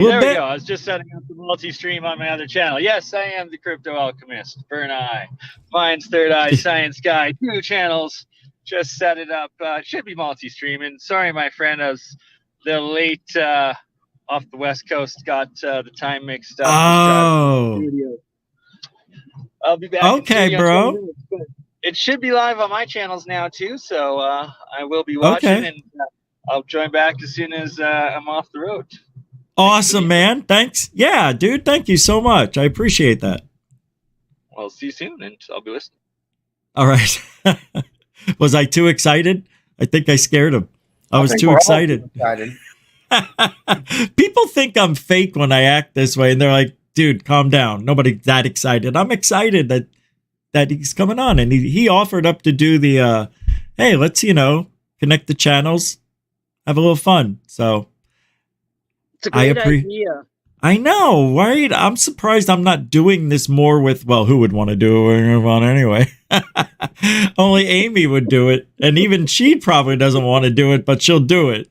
Well, There we go. I was just setting up the multi-stream on my other channel. Yes, I am the Crypto Alchemist. Burn Eye. Mine's Third Eye Science Guy. 2 channels. Just set it up. It should be multi-stream. And sorry, my friend, I was a little late off the West Coast. Got the time mixed up. Just driving to the Oh, studio. I'll be back in okay, studio in 20 bro. minutes. But it should be live on my channels now, too. So I will be watching, Okay. and I'll join back as soon as I'm off the road. Awesome, man. Thanks. Yeah, dude. Thank you so much. I appreciate that. I'll see you soon, and I'll be listening. All right. Was I too excited? I think I scared him. I was too excited. People think I'm fake when I act this way, and they're like, dude, calm down. Nobody's that excited. I'm excited that he's coming on, and he offered up to do the, hey, let's, connect the channels, have a little fun. So it's a great idea. I know, right? I'm surprised I'm not doing this more with, well, who would want to do it on anyway? Only Amy would do it. And even she probably doesn't want to do it, but she'll do it.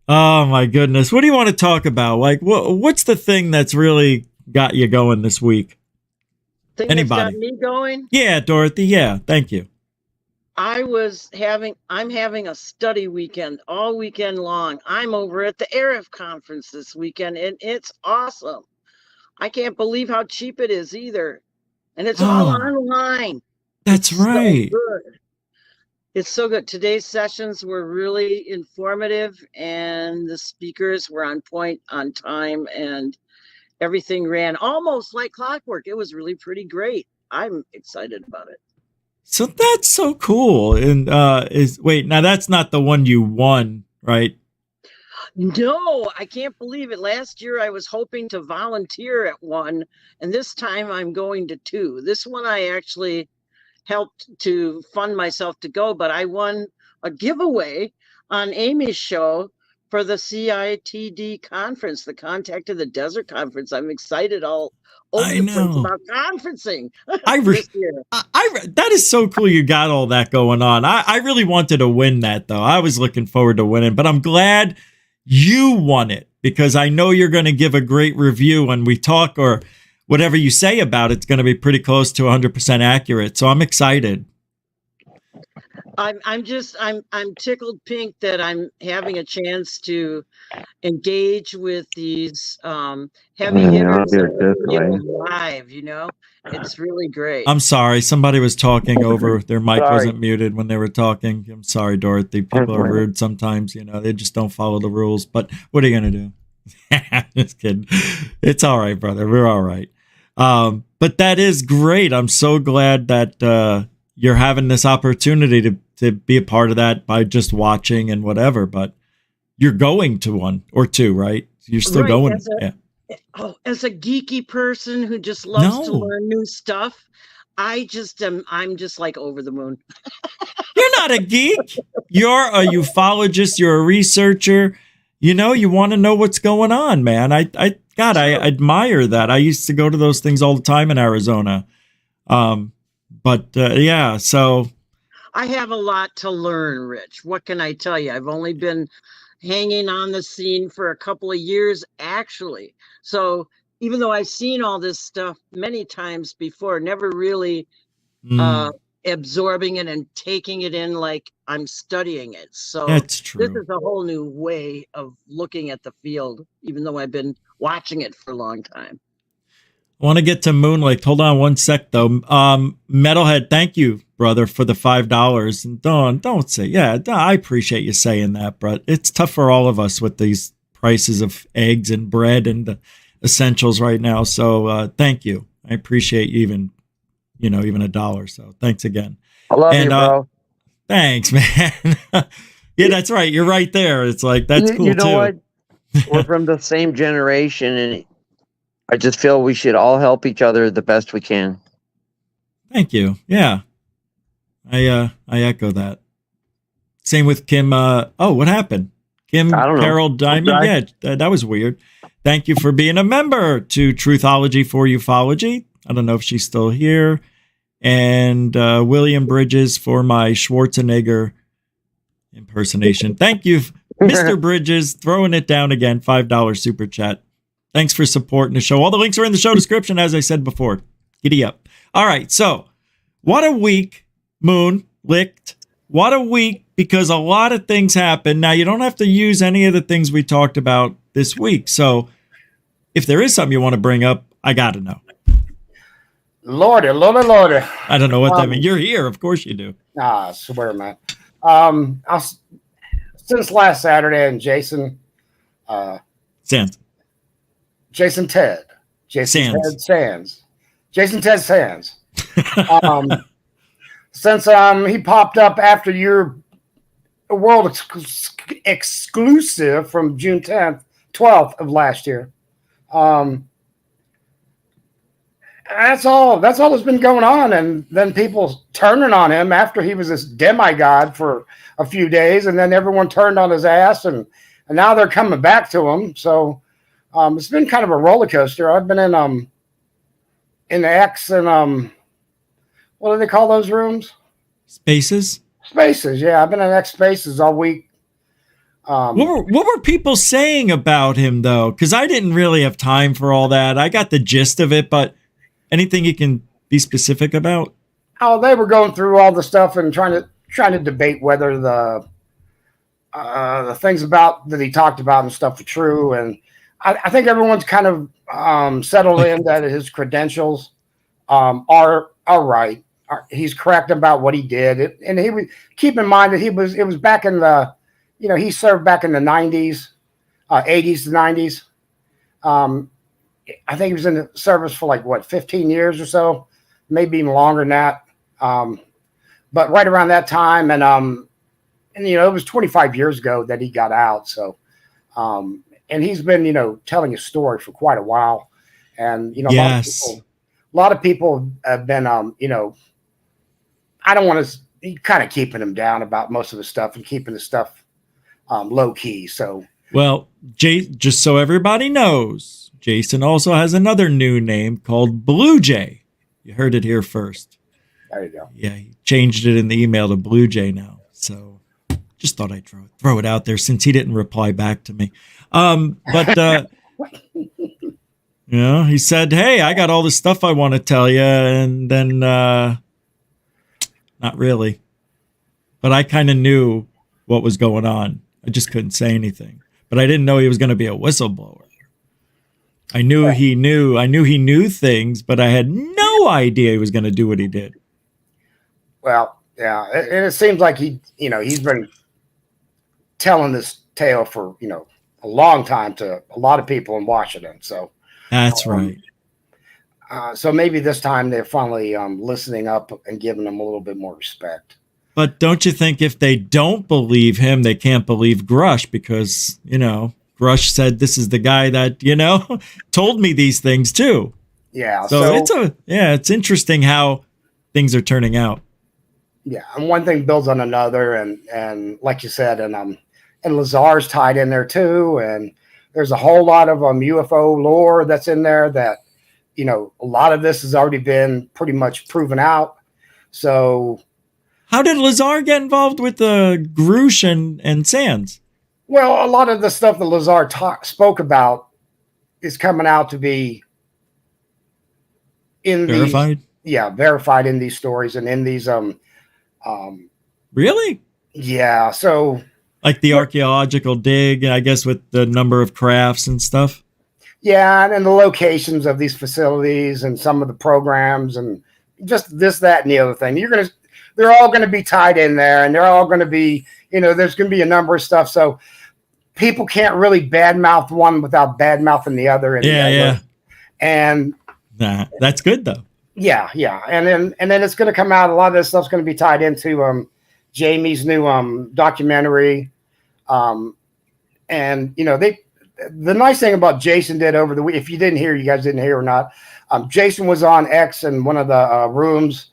Oh, my goodness. What do you want to talk about? Like, what's the thing that's really got you going this week? Anybody? That's got me going? Yeah, Dorothy. Yeah, thank you. I'm having a study weekend all weekend long. I'm over at the ARIF conference this weekend, and it's awesome. I can't believe how cheap it is either. And it's all online. That's right. So good. It's so good. Today's sessions were really informative, and the speakers were on point, on time, and everything ran almost like clockwork. It was really pretty great. I'm excited about it. So that's so cool. And now that's not the one you won, right? No, I can't believe it. Last year I was hoping to volunteer at one, and this time I'm going to 2. This one I actually helped to fund myself to go, but I won a giveaway on Amy's show for the CITD conference, the Contact of the Desert conference. I'm excited all over the place about conferencing this year. That is so cool you got all that going on. I really wanted to win that, though. I was looking forward to winning, but I'm glad you won it because I know you're going to give a great review when we talk, or whatever you say about it's going to be pretty close to 100% accurate. So I'm excited. I'm tickled pink that I'm having a chance to engage with these heavy hitters live, it's really great. I'm sorry. Somebody was talking over their mic wasn't muted when they were talking. I'm sorry, Dorothy. People are rude sometimes, they just don't follow the rules, but what are you going to do? Just kidding. It's all right, brother. We're all right. But that is great. I'm so glad that you're having this opportunity to be a part of that by just watching and whatever, but you're going to 1 or 2, right? You're still going. As a geeky person who just loves to learn new stuff, I'm just like over the moon. You're not a geek. You're a ufologist. You're a researcher. You want to know what's going on, man. I admire that. I used to go to those things all the time in Arizona. So I have a lot to learn, Rich. What can I tell you? I've only been hanging on the scene for a couple of years, actually. So even though I've seen all this stuff many times before, never really absorbing it and taking it in like I'm studying it. So that's true. This is a whole new way of looking at the field, even though I've been watching it for a long time. I want to get to Moonlight. Hold on one sec, though. Metalhead, thank you, brother, for the $5. And don't say, I appreciate you saying that, but it's tough for all of us with these prices of eggs and bread and the essentials right now. So thank you. I appreciate you even $1. So thanks again. I love you, bro. Thanks, man. Yeah, that's right. You're right there. It's like, that's cool, too. What? We're from the same generation, and I just feel we should all help each other the best we can. Thank you. Yeah. I echo that. Same with Kim. What happened? Kim Carol Diamond. Yeah, that was weird. Thank you for being a member to Truthology for Ufology. I don't know if she's still here. And William Bridges for my Schwarzenegger impersonation. Thank you Mr. Bridges throwing it down again, $5 super chat. Thanks for supporting the show. All the links are in the show description, as I said before. Giddy up. All right, so what a week, Moon Licked. What a week, because a lot of things happen. Now, you don't have to use any of the things we talked about this week. So if there is something you want to bring up, I got to know. Lordy. I don't know what that means. You're here. Of course you do. I swear, man. Since last Saturday, and Jason Sands. Jason Ted Sands. Since he popped up after your world exclusive from June 12th of last year. That's all that's been going on. And then people turning on him after he was this demigod for a few days, and then everyone turned on his ass, and now they're coming back to him. So it's been kind of a roller coaster. I've been in the X and what do they call those rooms? Spaces. Yeah, I've been in X Spaces all week. What were people saying about him though? Because I didn't really have time for all that. I got the gist of it, but anything you can be specific about? Oh, they were going through all the stuff and trying to debate whether the things about that he talked about and stuff were true. And I think everyone's kind of settled in that his credentials are right. He's correct about what he did, and he would keep in mind that it was back in the, he served back in the 90s, 80s to 90s. I think he was in the service for 15 years or so, maybe even longer than that. But right around that time, and it was 25 years ago that he got out. So, and he's been, telling his story for quite a while, and yes. a lot of people have been, I don't want to kind of keeping him down about most of the stuff and keeping the stuff low key. So, well, just so everybody knows, Jason also has another new name called Blue Jay. You heard it here first. There you go. Yeah, he changed it in the email to Blue Jay now. So just thought I'd throw it out there since he didn't reply back to me. But he said, "Hey, I got all this stuff I want to tell you," and then not really. But I kind of knew what was going on. I just couldn't say anything. But I didn't know he was going to be a whistleblower. I knew he knew things, but I had no idea he was going to do what he did. Well, yeah, and it seems like he's been telling this tale for a long time to a lot of people in Washington. So that's right. So maybe this time they're finally listening up and giving him a little bit more respect. But don't you think if they don't believe him, they can't believe Grush, because Grush said this is the guy that told me these things too. Yeah. So it's interesting how things are turning out. Yeah, and one thing builds on another, and like you said, and Lazar's tied in there too, and there's a whole lot of UFO lore that's in there that a lot of this has already been pretty much proven out. So, how did Lazar get involved with Grush and Sands? Well, a lot of the stuff that Lazar spoke about is coming out to be verified. Verified in these stories and in these Really? Yeah. So, like the archaeological dig, I guess, with the number of crafts and stuff. Yeah, and the locations of these facilities and some of the programs and just this, that, and the other thing. They're all going to be tied in there, and they're all going to be, there's going to be a number of stuff. So people can't really badmouth one without badmouthing the other. And that's good though. Yeah. And then it's going to come out. A lot of this stuff's going to be tied into Jamie's new documentary. And the nice thing about Jason did over the week, if you guys didn't hear or not, Jason was on X in one of the rooms,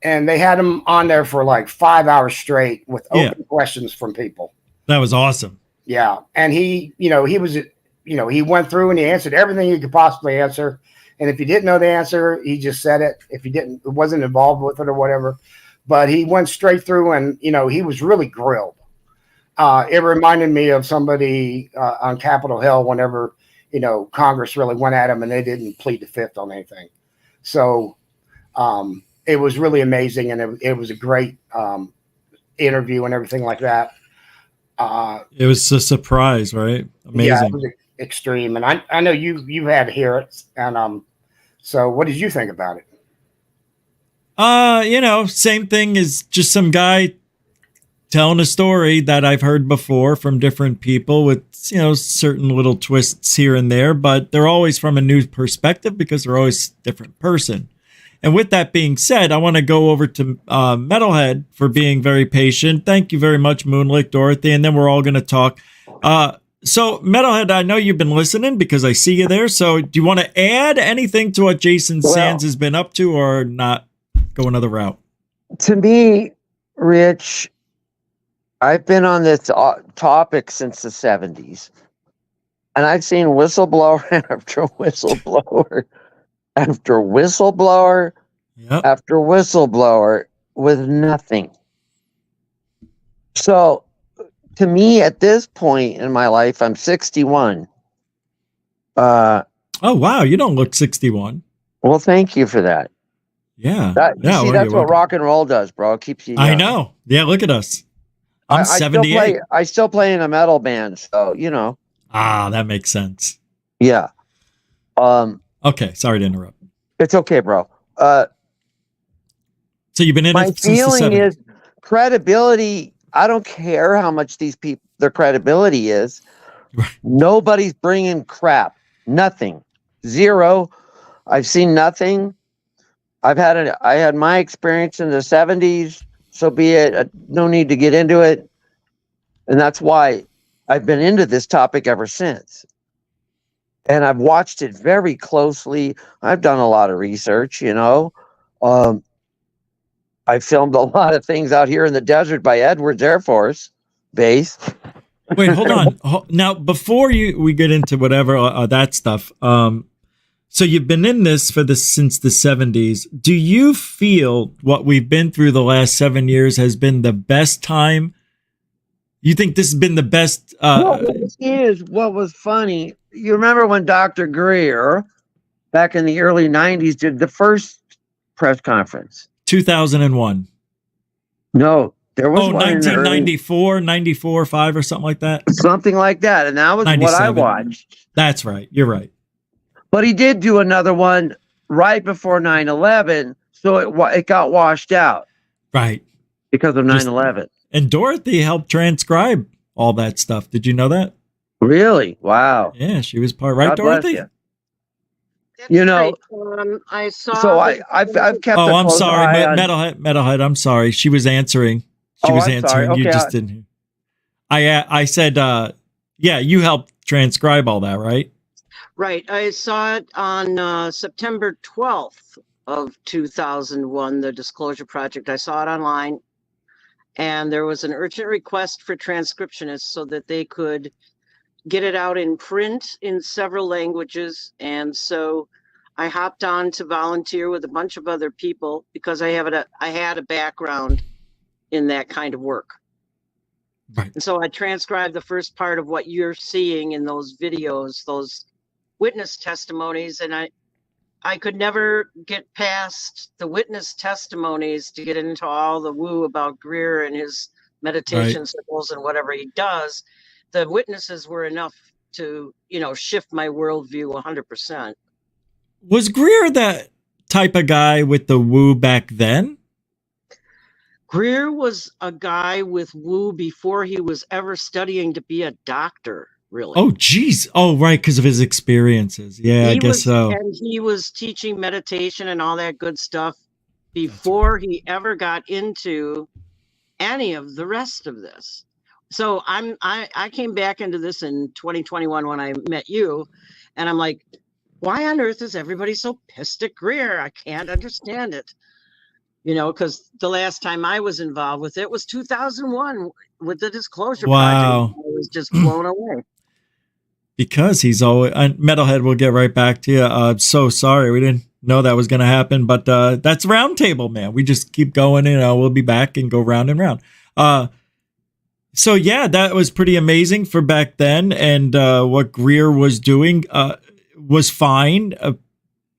and they had him on there for like 5 hours straight with open questions from people. That was awesome. Yeah. And he went through and he answered everything he could possibly answer. And if he didn't know the answer, he just said it. If he wasn't involved with it or whatever, but he went straight through and, he was really grilled. it reminded me of somebody on Capitol Hill whenever, Congress really went at them and they didn't plead the fifth on anything. So it was really amazing, and it was a great interview and everything like that. It was a surprise, right? Amazing. Yeah, it was extreme. And I know you've had to hear it. And so what did you think about it? Same thing as just some guy telling a story that I've heard before from different people with, certain little twists here and there, but they're always from a new perspective because they're always a different person. And with that being said, I want to go over to Metalhead for being very patient. Thank you very much, Moonlick, Dorothy, and then we're all going to talk. So, Metalhead, I know you've been listening because I see you there. So, do you want to add anything to what Jason Sands has been up to, or not go another route? To me, Rich, I've been on this topic since the 70s, and I've seen whistleblower after whistleblower after whistleblower after whistleblower with nothing. So, to me, at this point in my life, I'm 61. Oh, wow. You don't look 61. Well, thank you for that. Yeah. That's what rock and roll does, bro. It keeps you young. I know. Yeah, look at us. I'm 78. I still play in a metal band, so, Ah, that makes sense. Yeah. Okay, sorry to interrupt. It's okay, bro. So you've been in my it since feeling the 70s. is credibility. I don't care how much these people, their credibility is. Right. Nobody's bringing crap. Nothing. Zero. I've seen nothing. I had my experience in the 70s, so be it. No need to get into it. And that's why I've been into this topic ever since. And I've watched it very closely. I've done a lot of research, I filmed a lot of things out here in the desert by Edwards Air Force Base. Wait, hold on. Now, before we get into whatever that stuff, so you've been in this since the 70s. Do you feel what we've been through the last 7 years has been the best time? You think this has been the best? What was funny, you remember when Dr. Greer, back in the early 90s, did the first press conference? 2001. No, there was 1994, 94, 5 or something like that. Something like that. And that was 97. What I watched. That's right. You're right. But he did do another one right before 9/11, so it got washed out. Right. Because of 9/11. And Dorothy helped transcribe all that stuff. Did you know that? Really? Wow. Yeah, she was part. Right, God Dorothy? I saw. So I've kept. Oh, I'm sorry, Metalhead. I'm sorry. She was answering. She was answering. Okay, you just didn't. I said, yeah, you helped transcribe all that, right? Right. I saw it on September 12th of 2001. The Disclosure Project. I saw it online, and there was an urgent request for transcriptionists so that they could get it out in print in several languages. And so I hopped on to volunteer with a bunch of other people because I had a background in that kind of work. Right. And so I transcribed the first part of what you're seeing in those videos, those witness testimonies. And I could never get past the witness testimonies to get into all the woo about Greer and his meditation circles and whatever he does. The witnesses were enough to, shift my worldview 100%. Was Greer that type of guy with the woo back then? Greer was a guy with woo before he was ever studying to be a doctor, really. Oh, geez. Oh, right, because of his experiences. Yeah, I guess so. And he was teaching meditation and all that good stuff before he ever got into any of the rest of this. So I came back into this in 2021 when I met you, and I'm like, why on earth is everybody so pissed at Greer? I can't understand it. Because the last time I was involved with it was 2001 with the Disclosure Project. I was just blown away. Because he's always Metalhead. We'll get right back to you. I'm so sorry we didn't know that was going to happen, but that's Roundtable, man. We just keep going. We'll be back and go round and round. So yeah, that was pretty amazing for back then, and what Greer was doing was fine.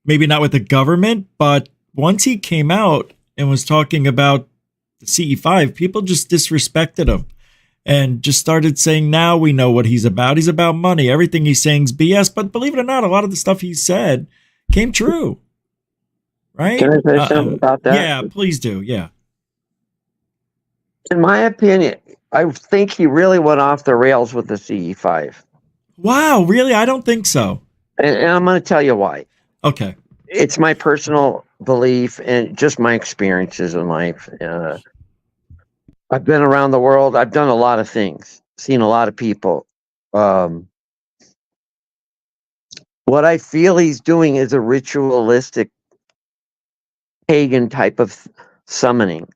Maybe not with the government, but once he came out and was talking about the CE5, people just disrespected him and just started saying, now we know what he's about. He's about money. Everything he's saying is BS. But believe it or not, a lot of the stuff he said came true. Right? Can I say something about that? Yeah, please do. Yeah. In my opinion, I think he really went off the rails with the CE5. Wow, really? I don't think so. And I'm going to tell you why. Okay. It's my personal belief and just my experiences in life. I've been around the world. I've done a lot of things, seen a lot of people. What I feel he's doing is a ritualistic pagan type of summoning.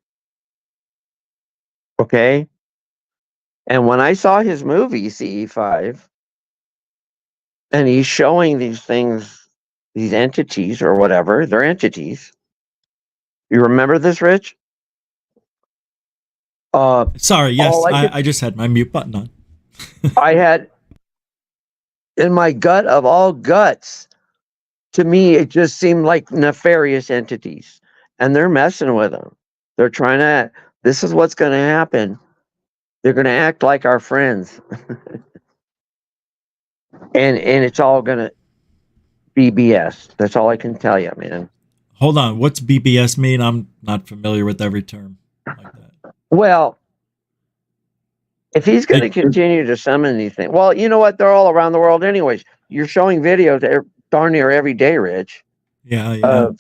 Okay? And when I saw his movie, CE5, and he's showing these things, these entities or whatever, they're entities. You remember this, Rich? Sorry, yes, I just had my mute button on. I had, in my gut of all guts, to me, it just seemed like nefarious entities. And they're messing with them. They're trying to, this is what's going to happen. They're going to act like our friends. and it's all going to be BS. That's all I can tell you, man. Hold on. What's BBS mean? I'm not familiar with every term like that. Well, if he's going to continue to summon these things, well, you know what? They're all around the world anyways. You're showing videos darn near every day, Rich. Yeah. Of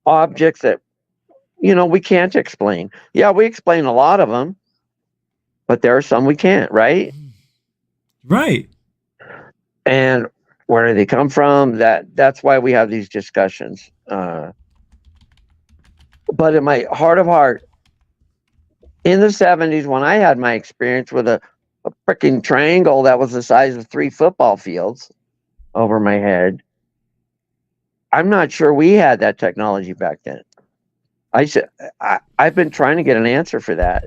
objects that, we can't explain. Yeah, we explain a lot of them, but there are some we can't, right? Right. And where do they come from? That's why we have these discussions. But in my heart of heart, in the 70s, when I had my experience with a freaking triangle that was the size of 3 football fields over my head, I'm not sure we had that technology back then. I've been trying to get an answer for that.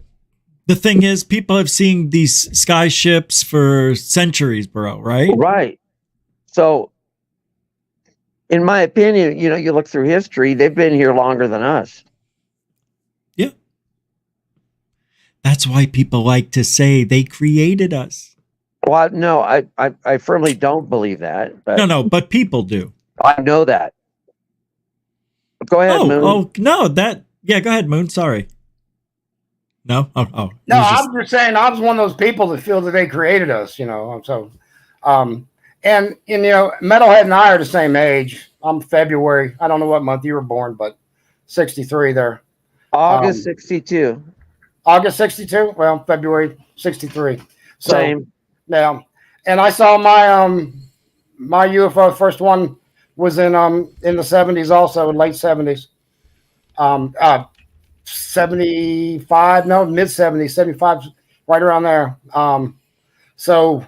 The thing is, people have seen these sky ships for centuries, bro, right? Right. So, in my opinion, you look through history, they've been here longer than us. Yeah. That's why people like to say they created us. Well, no, I firmly don't believe that. But but people do. I know that. Go ahead, Moon. Oh, no, go ahead, Moon. Sorry. No? Oh. No, I'm just saying I was one of those people that feel that they created us, So, and Metalhead and I are the same age. I'm February. I don't know what month you were born, but 63 there. August 62. August 62? Well, February 63. So, same. Yeah. And I saw my UFO, first one was in the 70s also, late 70s. 75, no, mid 70s, 75, right around there. So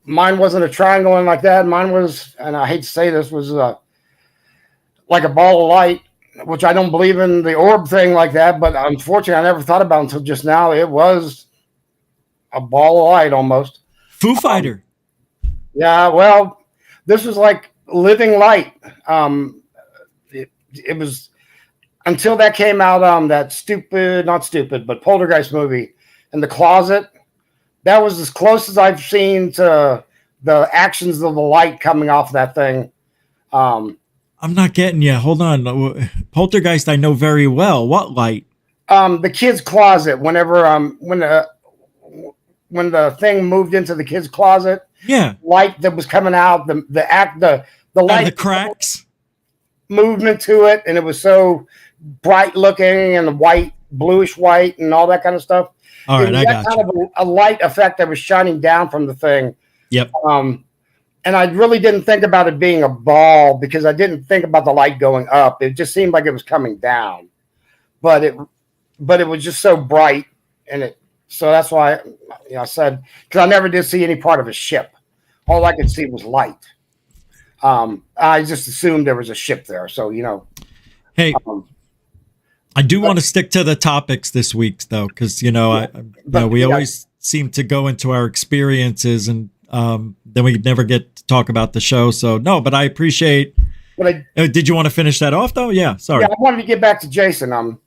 mine wasn't a triangle like that. Mine was, and I hate to say this, was like a ball of light, which I don't believe in the orb thing like that, but unfortunately I never thought about it until just now. It was a ball of light almost. Foo Fighter. Yeah, well, this was like living light. It was until that came out, that not stupid, but Poltergeist movie in the closet. That was as close as I've seen to the actions of the light coming off that thing. I'm not getting you. Hold on. Poltergeist, I know very well. What light? The kid's closet. Whenever when the thing moved into the kid's closet, light that was coming out, the light, the cracks, movement to it, and it was so bright looking and white, bluish white, and all that kind of stuff. All right, I got kind of a light effect that was shining down from the thing. Yep. And I really didn't think about it being a ball because I didn't think about the light going up. It just seemed like it was coming down, but it was just so bright, so that's why I said, because I never did see any part of a ship. All I could see was light. I just assumed there was a ship there. So, Hey, I do want to stick to the topics this week, though, because we always seem to go into our experiences, and then we never get to talk about the show. So no, but I appreciate. Did you want to finish that off, though? Yeah, sorry. Yeah, I wanted to get back to Jason.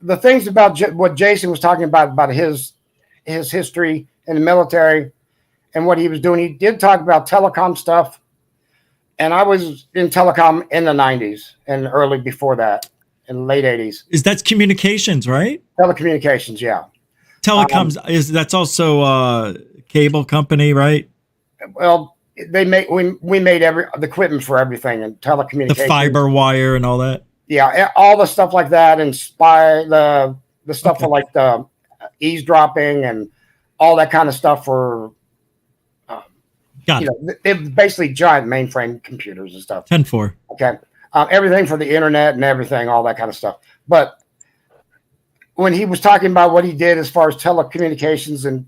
The things about what Jason was talking about his history in the military and what he was doing. He did talk about telecom stuff, and I was in telecom in the 90s and early before that, in the late 80s. That's communications, right? Telecommunications, yeah. Telecoms that's also cable company, right? Well, we made the equipment for everything and telecommunications, the fiber wire and all that. Yeah, all the stuff like that, and the stuff for like the eavesdropping and all that kind of stuff for. It was basically giant mainframe computers and stuff. 10-4. Okay, everything for the internet and everything, all that kind of stuff. But when he was talking about what he did as far as telecommunications and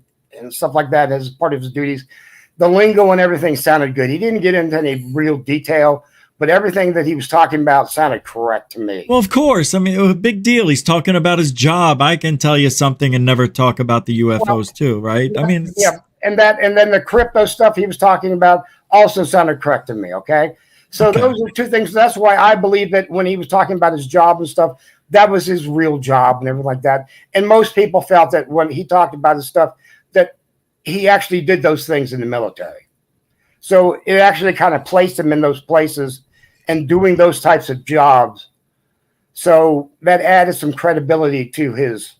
stuff like that as part of his duties, the lingo and everything sounded good. He didn't get into any real detail, but everything that he was talking about sounded correct to me. Well, of course. I mean, it was a big deal. He's talking about his job. I can tell you something and never talk about the UFOs too, right? Yeah, I mean, and then the crypto stuff he was talking about also sounded correct to me. Okay. So those are two things. That's why I believe that when he was talking about his job and stuff, that was his real job and everything like that. And most people felt that when he talked about his stuff, that he actually did those things in the military. So it actually kind of placed him in those places and doing those types of jobs. So that added some credibility to his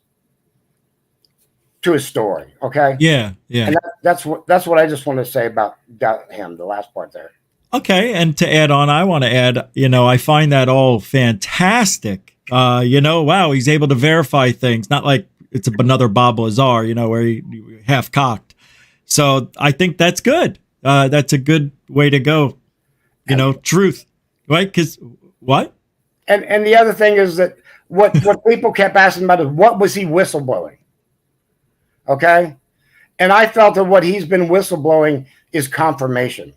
story. Okay. Yeah. And that's what I just want to say about him, the last part there. Okay. And to add on, I want to add, I find that all fantastic. Wow, he's able to verify things, not like it's another Bob Lazar, where he half cocked. So I think that's good. That's a good way to go. Truth, right? Because what? And the other thing is that what people kept asking about is what was he whistleblowing? Okay. And I felt that what he's been whistleblowing is confirmation.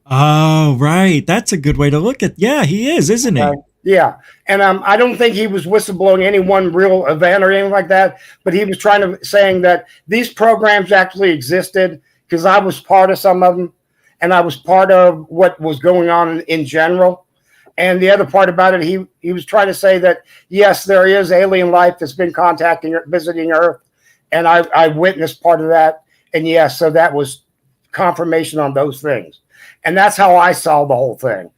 Oh, right. That's a good way to look at. Yeah, he is, isn't he? Yeah. And I don't think he was whistleblowing any one real event or anything like that, but he was saying that these programs actually existed because I was part of some of them and I was part of what was going on in general. And the other part about it, he was trying to say that, yes, there is alien life that's been visiting Earth. And I witnessed part of that. And yes, so that was confirmation on those things. And that's how I saw the whole thing.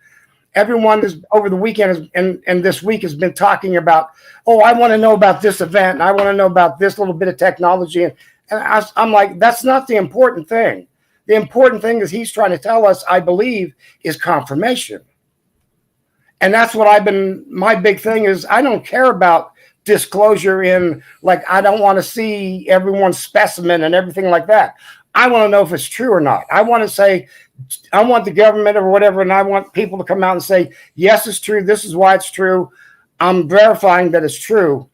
Everyone over the weekend and this week has been talking about, oh, I want to know about this event. And I want to know about this little bit of technology. And I'm like, that's not the important thing. The important thing is he's trying to tell us, I believe, is confirmation. And that's what my big thing is, I don't care about disclosure I don't want to see everyone's specimen and everything like that. I want to know if it's true or not. I want the government or whatever, and I want people to come out and say, yes, it's true. This is why it's true. I'm verifying that it's true.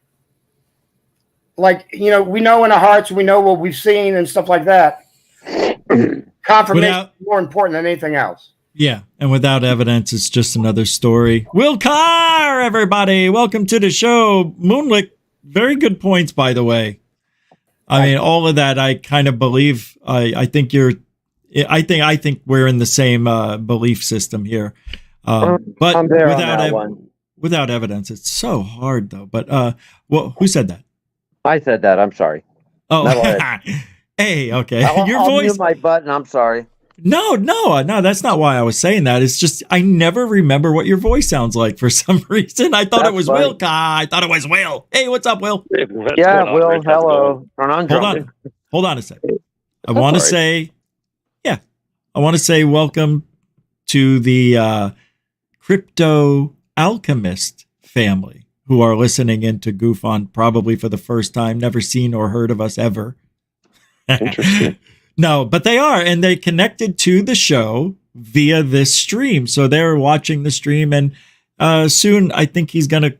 We know in our hearts, we know what we've seen and stuff like that. Confirmation is more important than anything else. Yeah, and without evidence, it's just another story. Will Carr, everybody, welcome to the show. Moonlick, very good points, by the way. I mean, all of that, I kind of believe. I think we're in the same belief system here. But without evidence, it's so hard, though. But who said that? I said that. I'm sorry. Oh, hey, okay. I'll mute my button. I'm sorry. No, that's not why I was saying that. It's just I never remember what your voice sounds like for some reason. I thought it was funny. Will. I thought it was Will. Hey, what's up, Will? Yeah, Will, hello. Hold on a second. I want to say welcome to the Crypto Alchemist family who are listening into Gufon probably for the first time, never seen or heard of us ever. Interesting. No, but they are, and they connected to the show via this stream. So they're watching the stream, and soon I think he's going to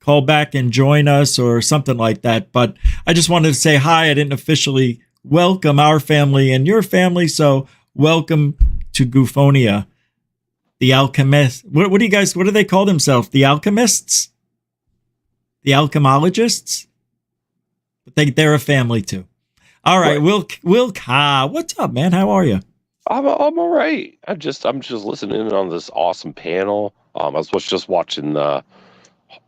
call back and join us or something like that. But I just wanted to say hi. I didn't officially welcome our family and your family, so welcome to Gufonia, the Alchemist. What do they call themselves? The Alchemists? the alchemologists. But they're a family too. All right, Will Ka, what's up, man? How are you? I'm all right. I'm just listening in on this awesome panel. I was just watching the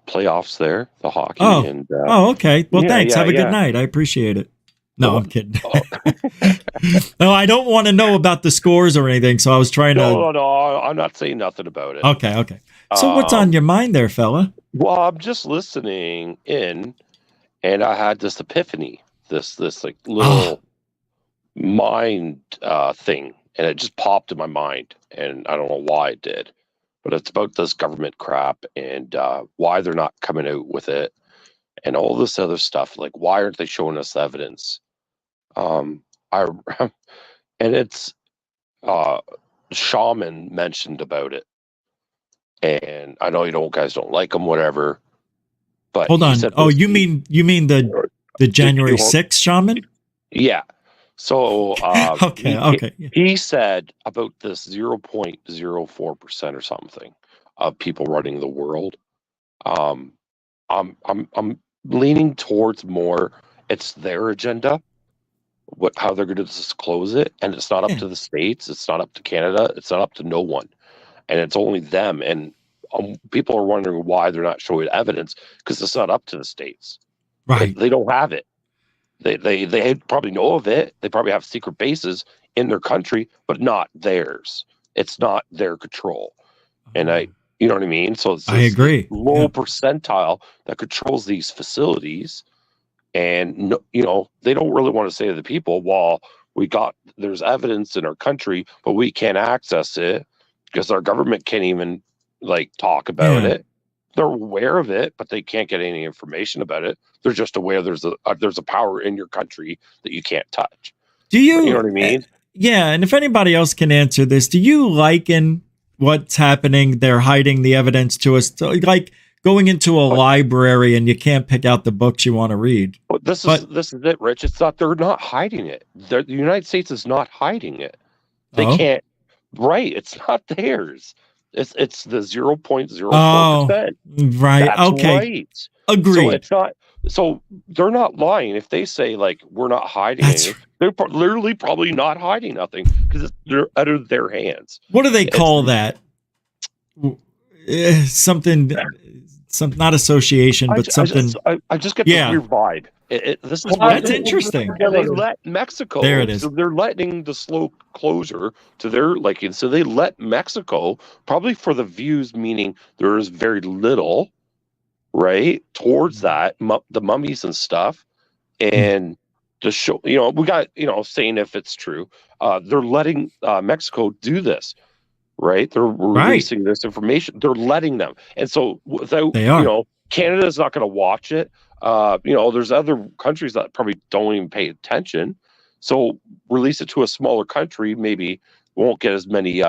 playoffs there, the hockey. Okay. Well, thanks. Have a good yeah. night. I appreciate it. No, I'm kidding. Oh. No, I don't want to know about the scores or anything, so I was trying to. No, I'm not saying nothing about it. Okay. So what's on your mind there, fella? Well, I'm just listening in, and I had this epiphany, this like little mind thing, and it just popped in my mind, and I don't know why it did, but it's about this government crap and why they're not coming out with it, and all this other stuff. Like, why aren't they showing us the evidence? And it's Shaman mentioned about it, and I know guys don't like him, whatever. But hold on. You mean the January 6th shaman? Yeah. So okay. He said about this 0.04% or something of people running the world. I'm leaning towards more. It's their agenda. How they're going to disclose it, and it's not up to the states, it's not up to Canada, it's not up to no one, and it's only them. And people are wondering why they're not showing evidence, because it's not up to the states. Right? They don't have it. They probably know of it. They probably have secret bases in their country, but not theirs. It's not their control. And you know what I mean. So it's I agree. Low percentile that controls these facilities. And they don't really want to say to the people, well, there's evidence in our country, but we can't access it because our government can't even talk about it. They're aware of it, but they can't get any information about it. They're just aware there's a power in your country that you can't touch. Do you know what I mean? Yeah, and if anybody else can answer this, do you liken what's happening? They're hiding the evidence to us, like going into a library and you can't pick out the books you want to read. But this is it, Rich. It's not. They're not hiding it. The United States is not hiding it. They can't. Right. It's not theirs. It's the 0.04%. Right. That's okay. Right. Agreed. So it's not. So they're not lying if they say we're not hiding anything. They're literally probably not hiding nothing because they're out of their hands. What do they call that? Something. Not association, but something. I just get this weird vibe. This is that's interesting. And they let Mexico. There it is. So they're letting the slow closure to their liking. So they let Mexico probably for the views, meaning there is very little, right, towards that the mummies and stuff, and to show we got saying if it's true, they're letting Mexico do this. Right, they're releasing this information. They're letting them, and so without Canada's not going to watch it. There's other countries that probably don't even pay attention. So release it to a smaller country, maybe won't get as many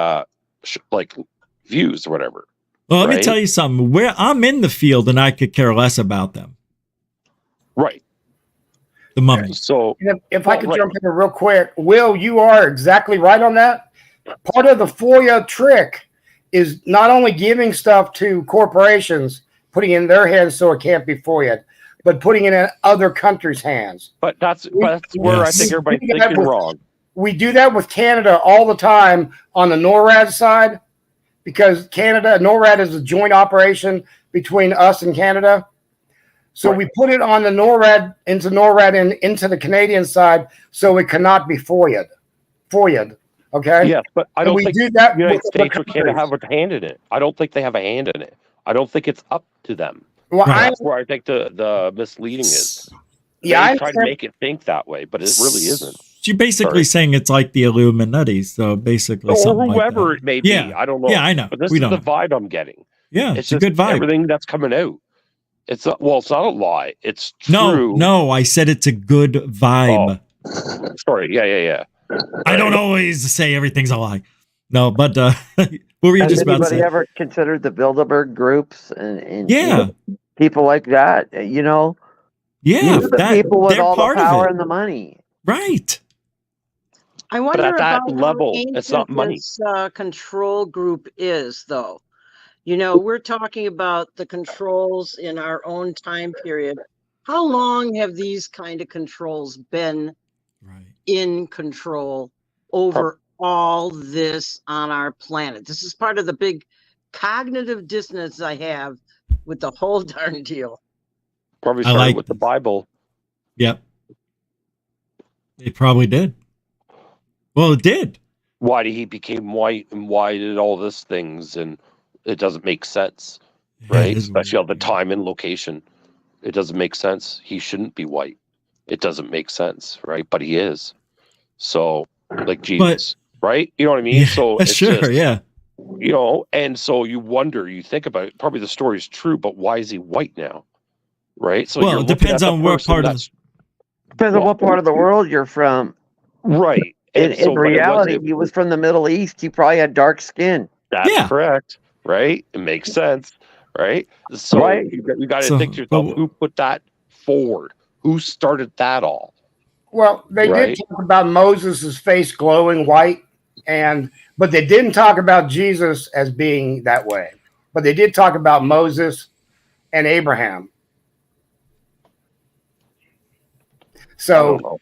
views or whatever. Well, let me tell you something. Where I'm in the field, and I could care less about them. Right. The mummies. So if I could jump in real quick, Will, you are exactly right on that. Part of the FOIA trick is not only giving stuff to corporations, putting it in their hands so it can't be FOIA'd, but putting it in other countries' hands. But that's where I think everybody's thinking wrong. We do that with Canada all the time on the NORAD side, because NORAD is a joint operation between us and Canada. So we put it on the NORAD and into the Canadian side so it cannot be FOIA'd. Okay. Yes, but I don't think do that the United States or Canada have a hand in it. I don't think they have a hand in it. I don't think it's up to them. Well, that's where I think the misleading is. I try to make it think that way, but it really isn't. You're basically saying it's like the Illuminati, so basically or whoever it may be. I don't know. Yeah, I know. But this is the vibe I'm getting. Yeah, it's a good vibe. Everything that's coming out. It's not a lie. It's true. No, I said it's a good vibe. Oh. Sorry. Yeah. I don't always say everything's a lie. No, but what were you just about to say? Anybody ever considered the Bilderberg groups and people like that? Yeah, the people with all the power and the money. Right. I wonder but at that about level, it's not money. This control group is, though. You know, we're talking about the controls in our own time period. How long have these kind of controls been in control over all this on our planet? This is part of the big cognitive dissonance I have with the whole darn deal. Probably started with the Bible. Yep. It probably did. Well, it did. Why did he became white, and why did all this things, and it doesn't make sense, right? Especially all the time and location. It doesn't make sense. He shouldn't be white. It doesn't make sense, right? But he is. So, like Jesus, right? You know what I mean? Yeah, so it's sure, just, yeah. You know, and so you wonder, you think about it, probably the story is true, but why is he white now? Right? So well, it depends on what part of depends on what part of the world you're from. Right. In reality, he was from the Middle East. He probably had dark skin. That's correct. Right? It makes sense. Right? So you got to think to yourself, who put that forward? Who started that all? Well, they did talk about Moses' face glowing white, but they didn't talk about Jesus as being that way. But they did talk about Moses and Abraham. So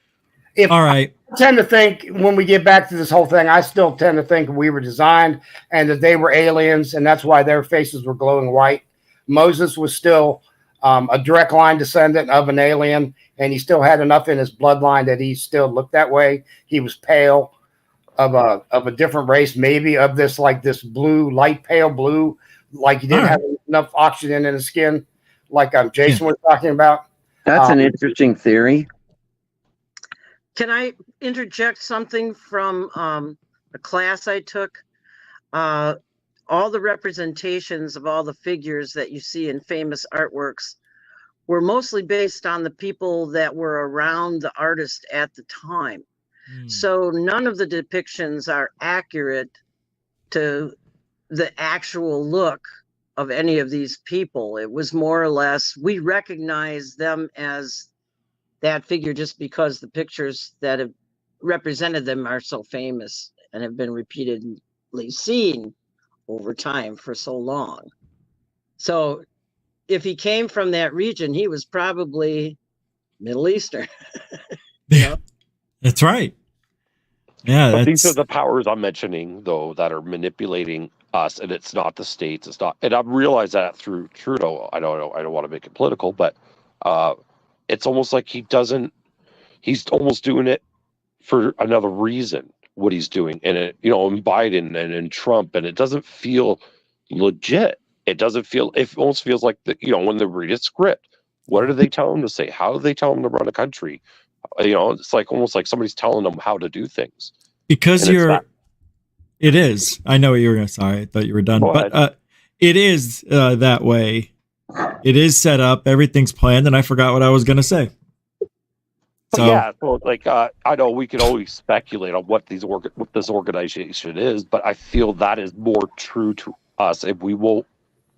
all right. I tend to think when we get back to this whole thing, I still tend to think we were designed and that they were aliens, and that's why their faces were glowing white. Moses was still a direct line descendant of an alien, and he still had enough in his bloodline that he still looked that way. He was pale, of a different race, maybe of this blue, light pale blue, like he didn't have enough oxygen in his skin, like Jason was talking about. That's an interesting theory. Can I interject something from a class I took? All the representations of all the figures that you see in famous artworks were mostly based on the people that were around the artist at the time. So none of the depictions are accurate to the actual look of any of these people. It was more or less, we recognize them as that figure just because the pictures that have represented them are so famous and have been repeatedly seen over time for so long. So if he came from that region, he was probably Middle Eastern. Yeah, that's right. Yeah, but these are the powers I'm mentioning, though, that are manipulating us, and it's not the states. It's not, and I realize that through Trudeau. I don't want to make it political, but it's almost like he's almost doing it for another reason, what he's doing. And it, in Biden and in Trump, and it doesn't feel legit. It almost feels like when they read a script, what do they tell them to say? How do they tell them to run a country? It's like almost like somebody's telling them how to do things. Because it is. I know what you were going to. Sorry, I thought you were done. But it is that way. It is set up. Everything's planned, and I forgot what I was going to say. So I know we can always speculate on what this organization is, but I feel that is more true to us, and we won't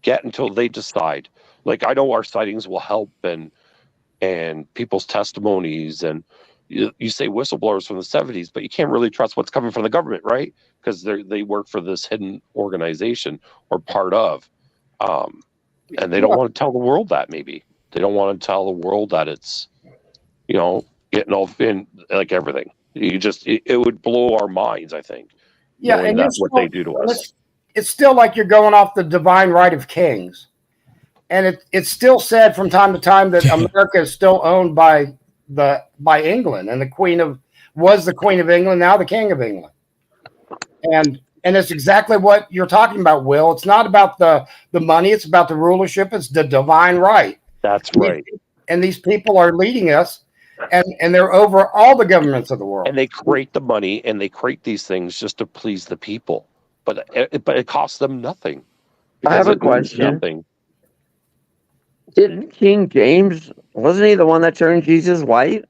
get until they decide. Like, I know our sightings will help, and people's testimonies, and you say whistleblowers from the 70s, but you can't really trust what's coming from the government, right? Because they work for this hidden organization or part of, and they don't want to tell the world that. Maybe they don't want to tell the world that it's getting all in, like everything. It would blow our minds, I think. Yeah, and that's what they do to us. It's still like you're going off the divine right of kings. And it's still said from time to time that America is still owned by England, and was the Queen of England, now the King of England. And it's exactly what you're talking about, Will. It's not about the money, it's about the rulership, it's the divine right. That's right. And these people are leading us, and they're over all the governments of the world. And they create the money, and they create these things just to please the people. But it costs them nothing. I have a question. Nothing. Didn't King James, wasn't he the one that turned Jesus white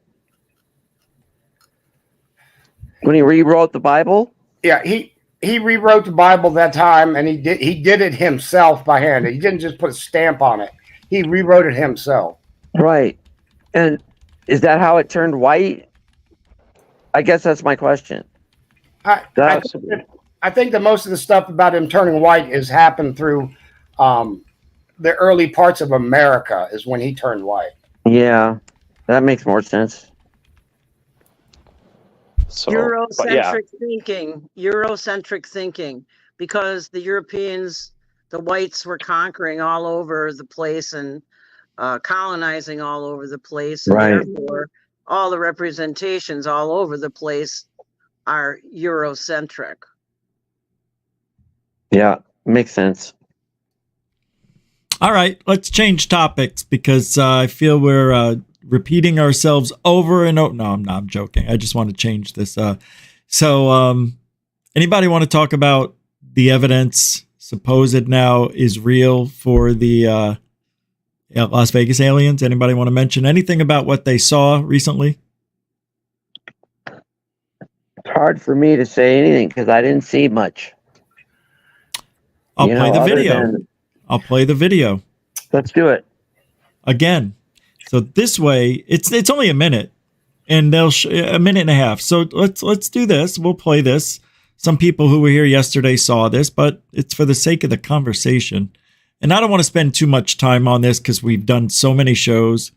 when he rewrote the Bible? Yeah, he rewrote the Bible that time, and he did it himself by hand. He didn't just put a stamp on it. He rewrote it himself. Right. And is that how it turned white? I guess that's my question. I think that most of the stuff about him turning white has happened through the early parts of America is when he turned white. Yeah, that makes more sense. So, Eurocentric thinking, because the Europeans, the whites were conquering all over the place and colonizing all over the place, and therefore all the representations all over the place are Eurocentric. Yeah, makes sense. All right, let's change topics because I feel we're repeating ourselves over and over. No, I'm not. I'm joking. I just want to change this. Anybody want to talk about the evidence supposed now is real for the Las Vegas aliens? Anybody want to mention anything about what they saw recently? It's hard for me to say anything because I didn't see much. I'll play the video. I'll play the video. Let's do it again. So this way, it's only a minute, and they'll a minute and a half. So let's do this. We'll play this. Some people who were here yesterday saw this, but it's for the sake of the conversation. And I don't want to spend too much time on this because we've done so many shows,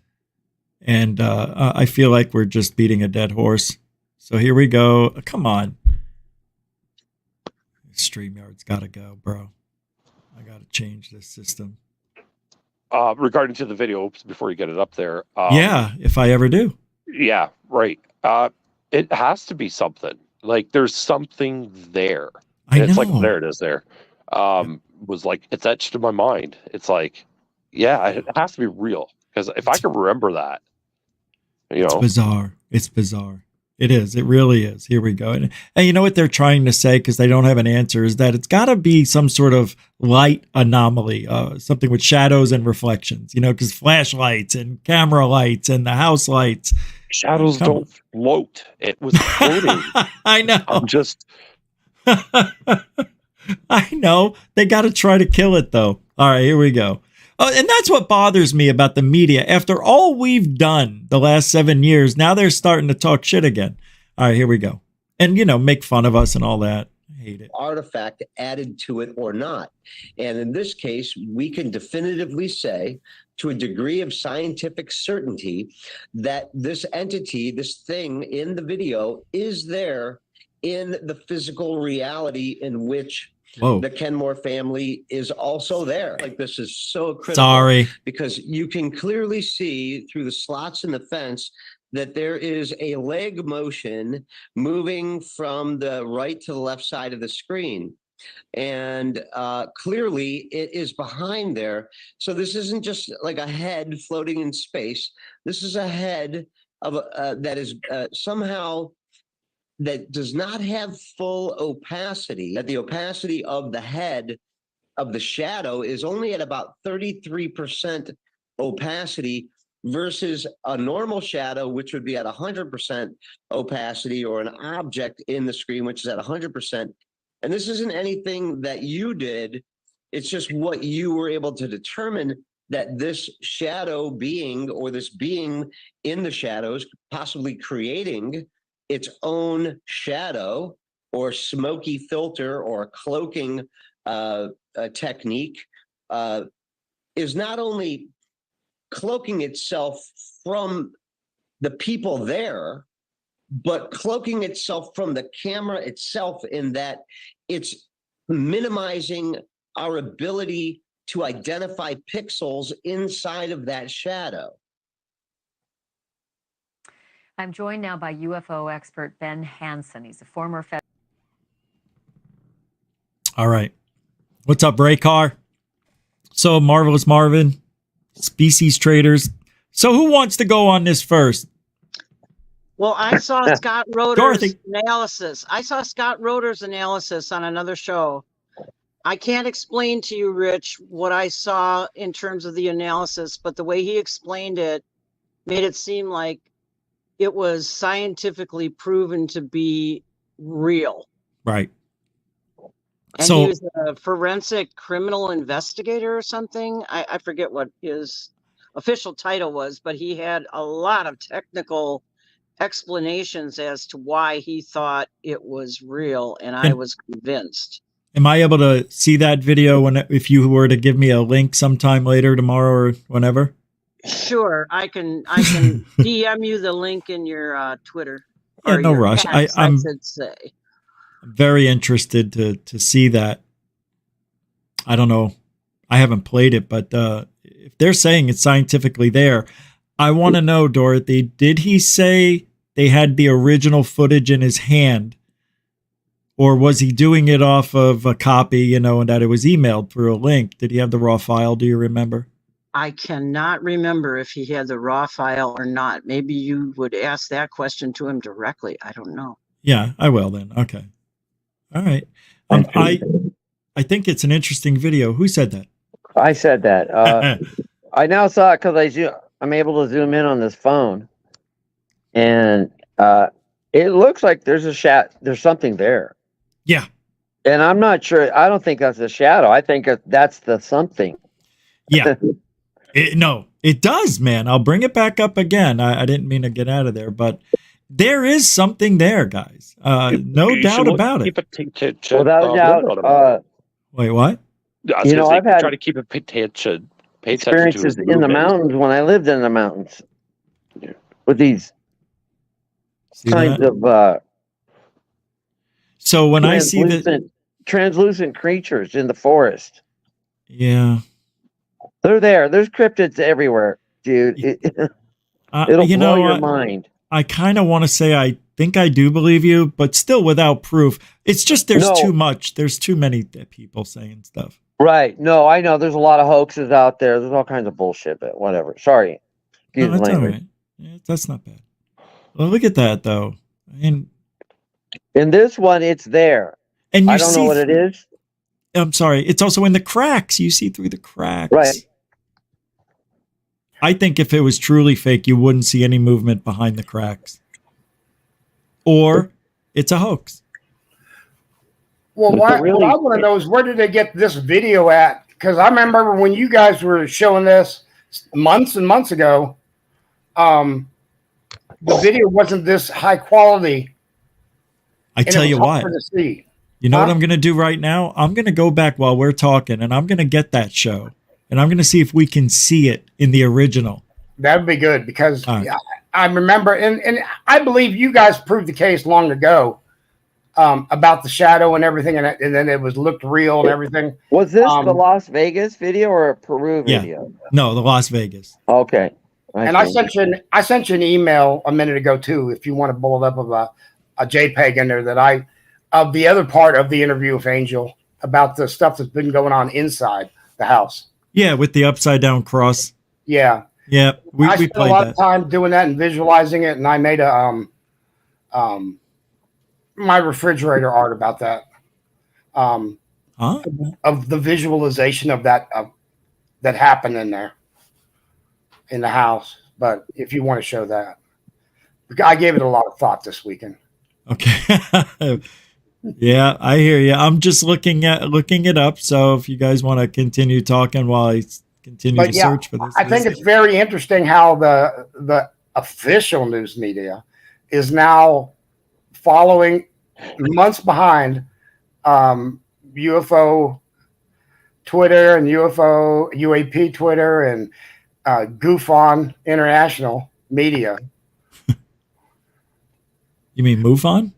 and I feel like we're just beating a dead horse. So here we go. Come on. StreamYard's got to go, bro. I got to change this system. Regarding to the video, before you get it up there. Yeah, if I ever do. Yeah, right. It has to be something. Like, there's something there. It's like, there it is there. Was like, it's etched in my mind. It's like, yeah, it has to be real. Because if I can remember that, It's bizarre. It's bizarre. It is. It really is. Here we go. And you know what they're trying to say, because they don't have an answer, is that it's got to be some sort of light anomaly, something with shadows and reflections, because flashlights and camera lights and the house lights. Shadows don't float. It was floating. I know. I'm just... I know. They got to try to kill it, though. All right, here we go. Oh, and that's what bothers me about the media. After all we've done the last 7 years, now they're starting to talk shit again. All right, here we go. And, make fun of us and all that. I hate it. Artifact added to it or not. And in this case, we can definitively say, to a degree of scientific certainty, that this entity, this thing in the video, is there in the physical reality in which the Kenmore family is also there. Like, this is so critical. Sorry. Because you can clearly see through the slots in the fence that there is a leg motion moving from the right to the left side of the screen. And clearly it is behind there. So this isn't just like a head floating in space. This is a head of that is somehow... that does not have full opacity, that the opacity of the head of the shadow is only at about 33% opacity versus a normal shadow, which would be at 100% opacity, or an object in the screen, which is at 100%. And this isn't anything that you did. It's just what you were able to determine, that this shadow being, or this being in the shadows, possibly creating its own shadow or smoky filter or cloaking technique, is not only cloaking itself from the people there, but cloaking itself from the camera itself, in that it's minimizing our ability to identify pixels inside of that shadow. I'm joined now by UFO expert Ben Hansen. He's a former All right. What's up, Raycar? So, Marvelous Marvin, Species Traders. So, who wants to go on this first? Well, I saw Scott Roeder's analysis. I saw Scott Roeder's analysis on another show. I can't explain to you, Rich, what I saw in terms of the analysis, but the way he explained it made it seem like it was scientifically proven to be real. Right. And he was a forensic criminal investigator or something. I forget what his official title was, but he had a lot of technical explanations as to why he thought it was real, and I was convinced. Am I able to see that video if you were to give me a link sometime later, tomorrow or whenever? Sure, I can DM you the link in your Twitter. Yeah, or no your rush. X, I should say. I'm very interested to see that. I don't know. I haven't played it, but if they're saying it's scientifically there, I want to know, Dorothy, did he say they had the original footage in his hand? Or was he doing it off of a copy, and that it was emailed through a link? Did he have the raw file? Do you remember? I cannot remember if he had the raw file or not. Maybe you would ask that question to him directly. I don't know. Yeah, I will then. Okay. All right. I think it's an interesting video. Who said that? I said that. I now saw it because I'm able to zoom in on this phone, and it looks like there's there's something there. Yeah. And I'm not sure. I don't think that's a shadow. I think that's the something. Yeah. No, it does, man. I'll bring it back up again. I didn't mean to get out of there, but there is something there, guys. No doubt about it. Without doubt. Wait, what? I've had try to keep pay attention experiences in the mountains when I lived in the mountains with these kinds of. So when I see the translucent creatures in the forest, yeah, they're there. There's cryptids everywhere, dude. It'll blow your mind. I kind of want to say I think I do believe you, but still without proof. It's just there's too much. There's too many people saying stuff. Right. No, I know. There's a lot of hoaxes out there. There's all kinds of bullshit, but whatever. Sorry. No, that's all right. Yeah, that's not bad. Well, look at that, though. In this one, it's there. And I don't know what it is. I'm sorry. It's also in the cracks. You see through the cracks. Right. I think if it was truly fake, you wouldn't see any movement behind the cracks. Or it's a hoax. Well, what I want to know is, where did they get this video at? Because I remember when you guys were showing this months and months ago, the video wasn't this high quality. I tell you what. You know what I'm going to do right now? I'm going to go back while we're talking, and I'm going to get that show, and I'm going to see if we can see it in the original. That would be good, because I remember, and I believe you guys proved the case long ago about the shadow and everything, and then it looked real and everything. Was this the Las Vegas video or a Peru video? No, the Las Vegas. Okay. I sent you an email a minute ago too, if you want to pull it up, of a JPEG in there of the other part of the interview with Angel about the stuff that's been going on inside the house. Yeah, with the upside down cross. Yeah. Yeah, we spent played a lot of time doing that and visualizing it, and I made my refrigerator art about that. Of the visualization of that that happened in there in the house. But if you want to show that, I gave it a lot of thought this weekend. Okay. Yeah, I hear you. I'm just looking it up. So if you guys want to continue talking while I continue to search for this, I think it's very interesting how the official news media is now following months behind UFO Twitter and UAP Twitter and Gufon International Media. You mean MUFON?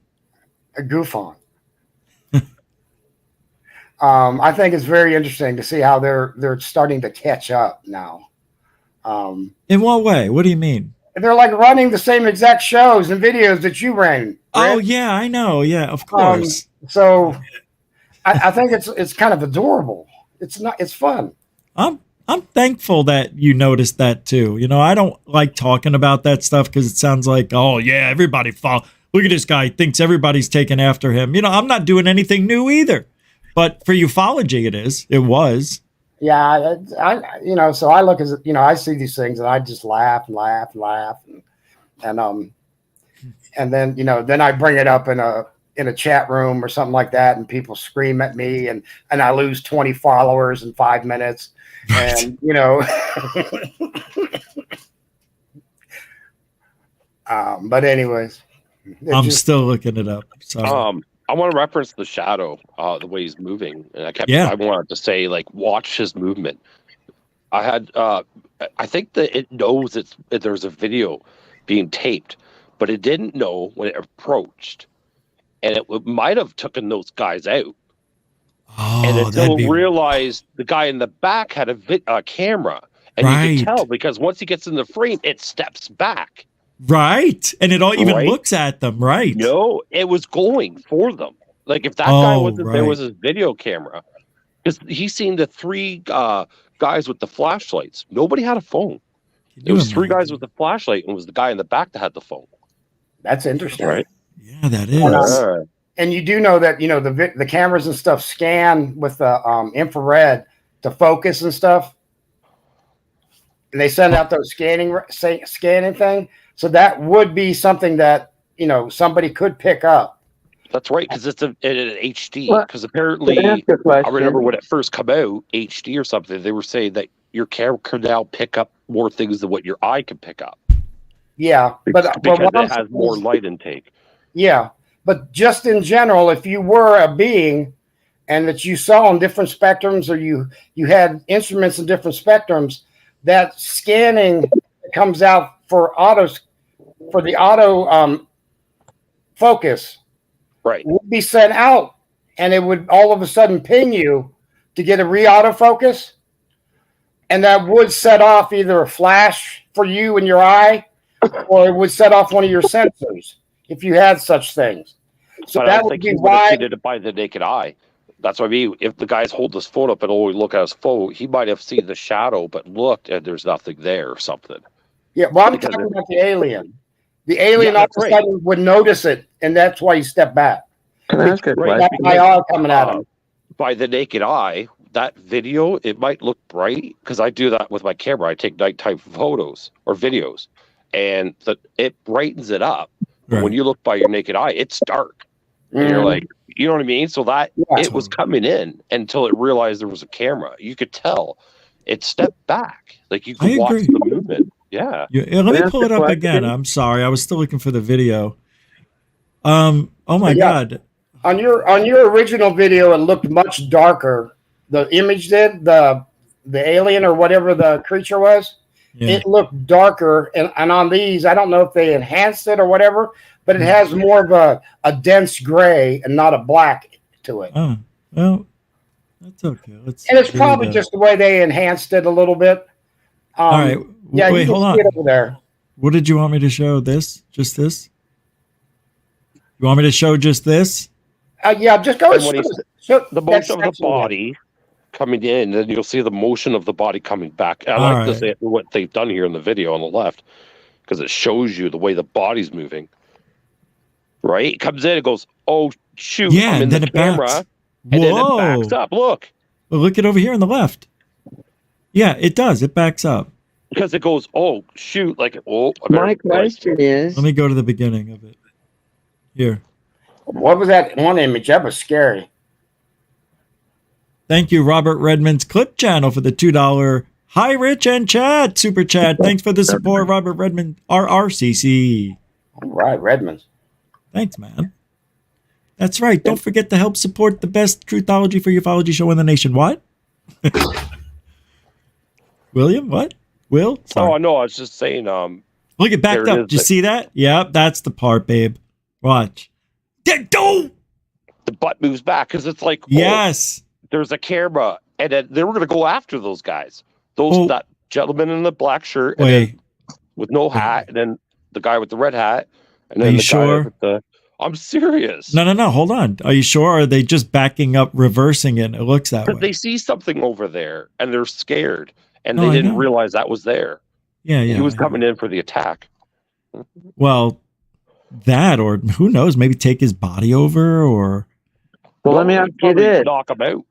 Gufon. I think it's very interesting to see how they're starting to catch up now. In what way? What do you mean? They're like running the same exact shows and videos that you ran. Rick. Oh yeah, I know. Yeah, of course. So I think it's kind of adorable. It's fun. I'm thankful that you noticed that too. I don't like talking about that stuff because it sounds like, oh yeah, everybody look at this guy, thinks everybody's taking after him. I'm not doing anything new either. But for ufology, it was. Yeah, so I look I see these things and I just laugh and laugh and laugh, and then then I bring it up in a chat room or something like that, and people scream at me, and I lose 20 followers in 5 minutes, and but anyways, I'm still looking it up. So I want to reference the shadow, the way he's moving, and Yeah. I wanted to say, like, watch his movement. I think that it knows there's a video being taped, but it didn't know when it approached, and it might have taken those guys out. And Oh, until that'd be realized the guy in the back had a camera, and you right. could tell because once he gets in the frame, it steps back. Right, and it all even Right? looks at them. Right. No, it was going for them. Like if that guy wasn't there, was his video camera, because he's seen the three guys with the flashlights. Nobody had a phone. It was three guys with the flashlight, and it was the guy in the back that had the phone. That's interesting, right? Yeah, that is. And you do know that the cameras and stuff scan with the infrared to focus and stuff, and they send out those scanning thing. So that would be something that somebody could pick up. That's right, because it's an HD. Because apparently, I remember when it first came out, HD or something, they were saying that your camera can now pick up more things than what your eye can pick up. Yeah, because it has more light intake. Yeah, but just in general, if you were a being and that you saw on different spectrums, or you had instruments in different spectrums, that scanning comes out for the auto focus, right, would be sent out, and it would all of a sudden ping you to get a re-autofocus, and that would set off either a flash for you in your eye, or it would set off one of your sensors if you had such things. So but that I don't would think be he would have why. seen it by the naked eye. That's what I mean. If the guy's holding his phone up and only look at his phone, he might have seen the shadow, but looked and there's nothing there or something. Yeah, well, I'm talking about the alien. The alien all of a sudden would notice it, and that's why he stepped back. Can I ask a question? IR coming at him. By the naked eye, that video, it might look bright, because I do that with my camera. I take nighttime photos or videos, and it brightens it up. But when you look by your naked eye, it's dark. And you're like, you know what I mean? So that it was coming in until it realized there was a camera. You could tell it stepped back. Like you could watch the movement. Yeah. Let me pull it up again. I'm sorry. I was still looking for the video. Oh my God. On your original video, it looked much darker. The image did, the alien or whatever the creature was, it looked darker. And on these, I don't know if they enhanced it or whatever, but it has more of a dense gray and not a black to it. Oh, well, that's okay. And it's probably just the way they enhanced it a little bit. All right. Yeah, wait, hold on. See it over there. What did you want me to show? This? Just this? You want me to show just this? Yeah, just go. The motion of the body coming in, then you'll see the motion of the body coming back. I like to say what they've done here in the video on the left, because it shows you the way the body's moving. Right? It comes in, it goes, oh, shoot, I'm in the camera. And then it backs up. Look. Well, look it over here on the left. Yeah, it does. It backs up. Because it goes, oh, shoot. Like, my question is... Let me go to the beginning of it. Here. What was that one image? That was scary. Thank you, Robert Redmond's Clip Channel, for the $2 Hi, Rich and Chad super chat. Thanks for the support, Robert Redmond, RRCC. All right, Redmond's. Thanks, man. That's right. Don't forget to help support the best truthology for ufology show in the nation. What? William, what? Will? Sorry. Oh, no, I was just saying. Look, it backed up. Did you see that? Yep, that's the part, babe. Watch. Go! The butt moves back because it's like, yes, there's a camera, and they were going to go after those guys. That gentleman in the black shirt, and then with no hat, and then the guy with the red hat, and then guy with the. I'm serious. No. Hold on. Are you sure? Or are they just backing up, reversing it? It looks that way. They see something over there, and they're scared, and they didn't realize that was there. Yeah. He was coming in for the attack. Well, that, or who knows? Maybe take his body over, or. Well, let me ask you this: knock him out.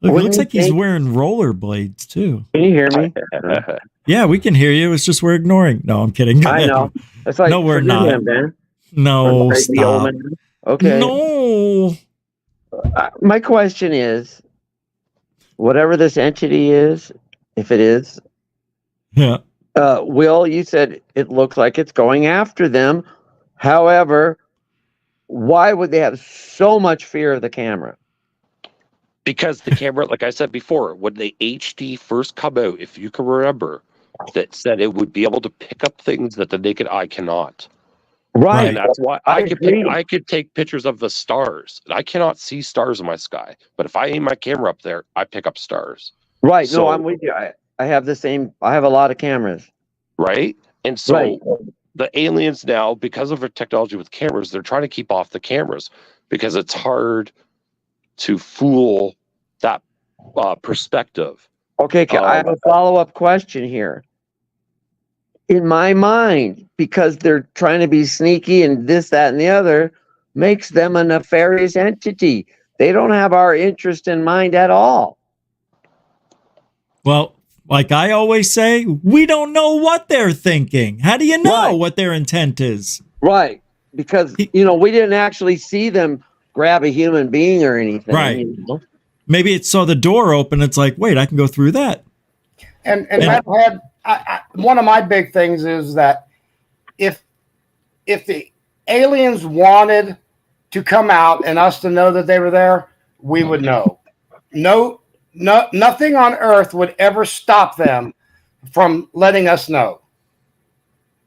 Look, it looks like he's wearing rollerblades too. Can you hear me? Yeah, we can hear you. It's just we're ignoring. No, I'm kidding. I know. It's like, no, we're not. Him, man. No, stop. Okay. No. My question is, whatever this entity is, if it is, Will, you said it looks like it's going after them. However, why would they have so much fear of the camera? Because the camera, like I said before, when the HD first come out, if you can remember, that said it would be able to pick up things that the naked eye cannot. Right. And that's why I I could take pictures of the stars. I cannot see stars in my sky, but if I aim my camera up there, I pick up stars. Right. So, no, I'm with you. I have the same. I have a lot of cameras. Right. And so Right. the aliens now, because of their technology with cameras, they're trying to keep off the cameras because it's hard to fool that perspective. Okay, I have a follow-up question here. In my mind, because they're trying to be sneaky and this, that, and the other, makes them a nefarious entity. They don't have our interest in mind at all. Well, like I always say, we don't know what they're thinking. How do you know what their intent is? Right. Because, we didn't actually see them grab a human being or anything. Right. Maybe it saw the door open. It's like, wait, I can go through that. And one of my big things is that if the aliens wanted to come out and us to know that they were there, we would know. Nothing on Earth would ever stop them from letting us know.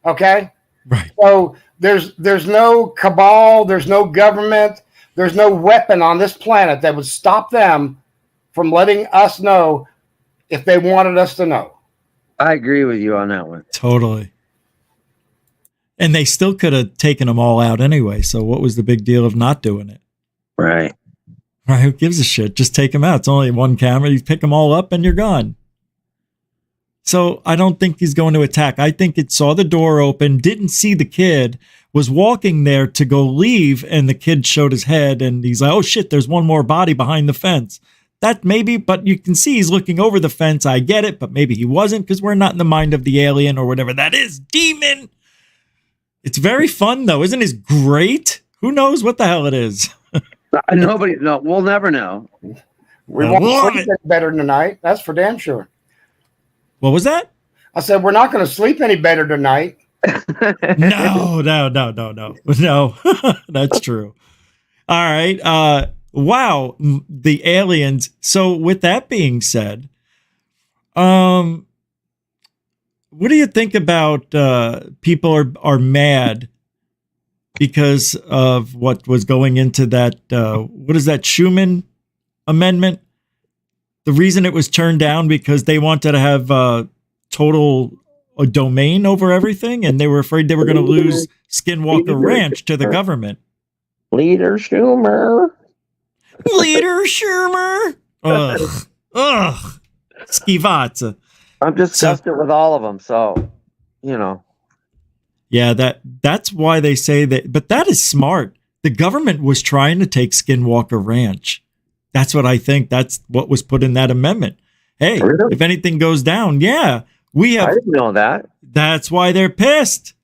Okay? Right. So there's no cabal, there's no government, there's no weapon on this planet that would stop them from letting us know if they wanted us to know. I agree with you on that one. Totally. And they still could have taken them all out anyway. So what was the big deal of not doing it? Right. Right. Who gives a shit? Just take them out. It's only one camera. You pick them all up and you're gone. So I don't think he's going to attack. I think it saw the door open, didn't see the kid, was walking there to go leave, and the kid showed his head, and he's like, oh shit, there's one more body behind the fence. That maybe, but you can see he's looking over the fence. I get it, but maybe he wasn't because we're not in the mind of the alien or whatever that is. Demon. It's very fun though. Isn't it great? Who knows what the hell it is? We'll never know. We won't sleep any better tonight. That's for damn sure. What was that? I said, we're not going to sleep any better tonight. No. That's true. All right. Wow. The aliens. So with that being said, what do you think about people are mad because of what was going into that, what is that, Schumann Amendment? The reason it was turned down because they wanted to have total domain over everything, and they were afraid they were going to lose Skinwalker Ranch to the government. Leader Schumer. Ugh. Skivatsa. I'm disgusted with all of them, so, Yeah, that's why they say that, but that is smart. The government was trying to take Skinwalker Ranch. That's what I think. That's what was put in that amendment. Hey, really? If anything goes down, we have. I didn't know that. That's why they're pissed.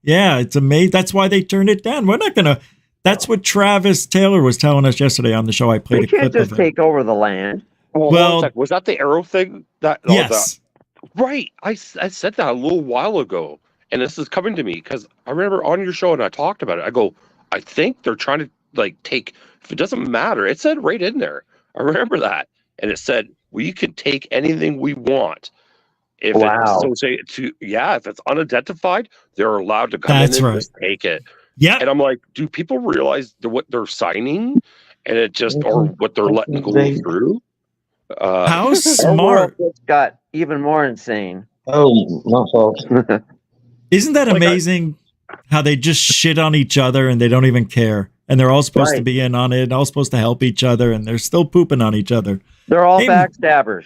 Yeah, it's amazing. That's why they turned it down. We're not gonna. That's what Travis Taylor was telling us yesterday on the show. I played a clip of it. They can't just take over the land. Well, was that the arrow thing? Yes. Right. I said that a little while ago, and this is coming to me because I remember on your show and I talked about it. I go, I think they're trying to take. If it doesn't matter, it said right in there. I remember that, and it said we can take anything we want. If if it's unidentified, they're allowed to come in and just take it. Yeah. And I'm like, do people realize what they're signing, and it just or what they're letting go through? How smart! It's got even more insane. Oh, my fault. Isn't that amazing? How they just shit on each other and they don't even care. And they're all supposed to be in on it, all supposed to help each other, and they're still pooping on each other. They're all backstabbers.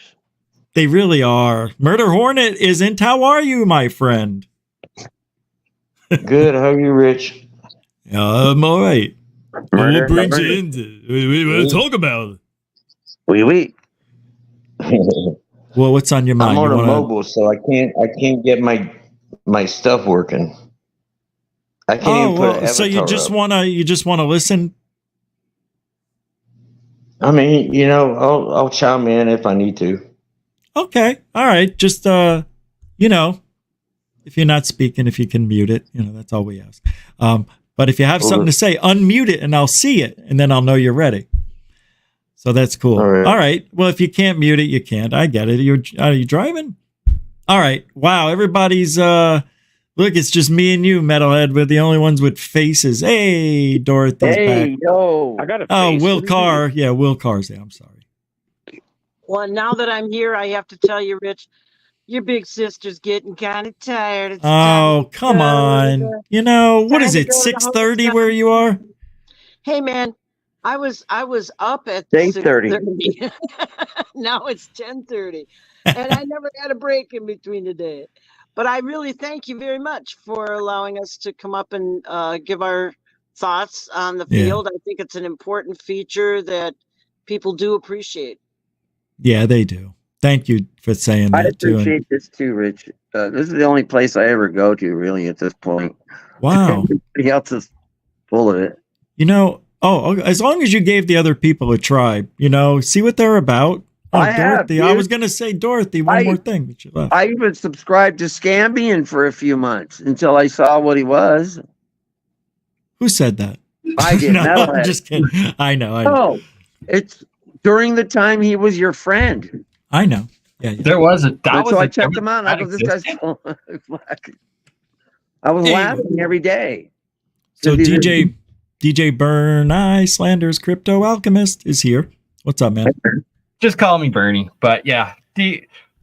They really are. Murder Hornet isn't. How are you, my friend? Good. How are you, Rich? I'm all right. Murder, what brings you into? We want to talk about it. Oui. Well, what's on your mind? I'm on a mobile, so I can't get my stuff working. I can't even put an avatar so you just wanna listen? I mean, I'll chime in if I need to. Okay. All right. Just if you're not speaking, if you can mute it, that's all we ask. But if you have something to say, unmute it and I'll see it, and then I'll know you're ready. So that's cool. All right. Well, if you can't mute it, you can't. I get it. Are you driving? All right. Wow. Everybody's look, it's just me and you, Metalhead. We're the only ones with faces. Hey, Dorothy's back. Yo. I got a Oh, face. Will Carr. Yeah, Will Carr's there. I'm sorry. Well, now that I'm here, I have to tell you, Rich, your big sister's getting kind of tired. It's Oh, come on. You know, what is it? 6:30 where you are? Hey, man, I was up at 8:30. Now it's 10:30, and I never had a break in between today. But I really thank you very much for allowing us to come up and give our thoughts on the field. I think it's an important feature that people do appreciate. Yeah, they do. Thank you for saying that too. I appreciate this too, Rich. This is the only place I ever go to, really, at this point. Wow. Everybody else is full of it. You know, as long as you gave the other people a try, you know, see what they're about. Oh, Dorothy. I was going to say, Dorothy, one more thing. But you left. I even subscribed to Scambian for a few months until I saw what he was. Who said that? I did. No, I'm just kidding. I know. Oh, it's during the time he was your friend. I know. Yeah. There was a. So I checked him out. I go, this guy's. I was laughing every day. So DJ Burn Slanders Crypto Alchemist is here. What's up, man? Just call me Bernie. But yeah,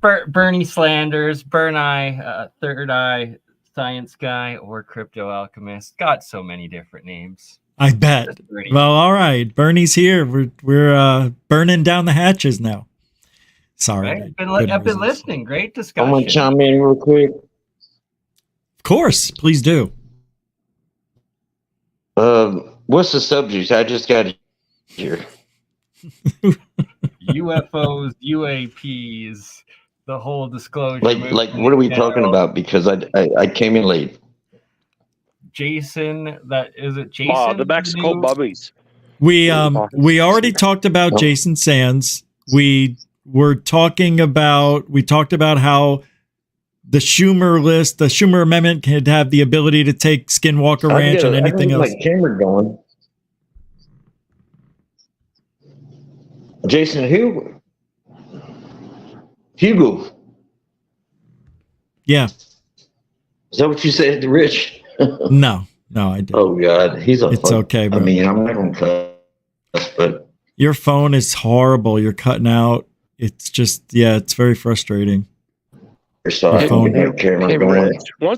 Bernie Slanders, Burn Eye, Third Eye, Science Guy, or Crypto Alchemist. Got so many different names. I bet. Well, all right. Bernie's here. We're burning down the hatches now. Sorry. Right? I've been listening. Great discussion. I'm going to chime in real quick. Of course. Please do. What's the subject? I just got here. UFOs, UAPs, the whole disclosure. Like, what are we talking about? Because I came in late. Jason, Jason? The Mexico mummies. We already talked about Jason Sands. We talked about how the Schumer amendment could have the ability to take Skinwalker Ranch and anything else. My camera going. Jason Hugo. Yeah. Is that what you said to Rich? No, I didn't. Oh God, he's on. It's okay, bro. I mean, I'm not gonna cuss, but your phone is horrible. You're cutting out. It's just, it's very frustrating. What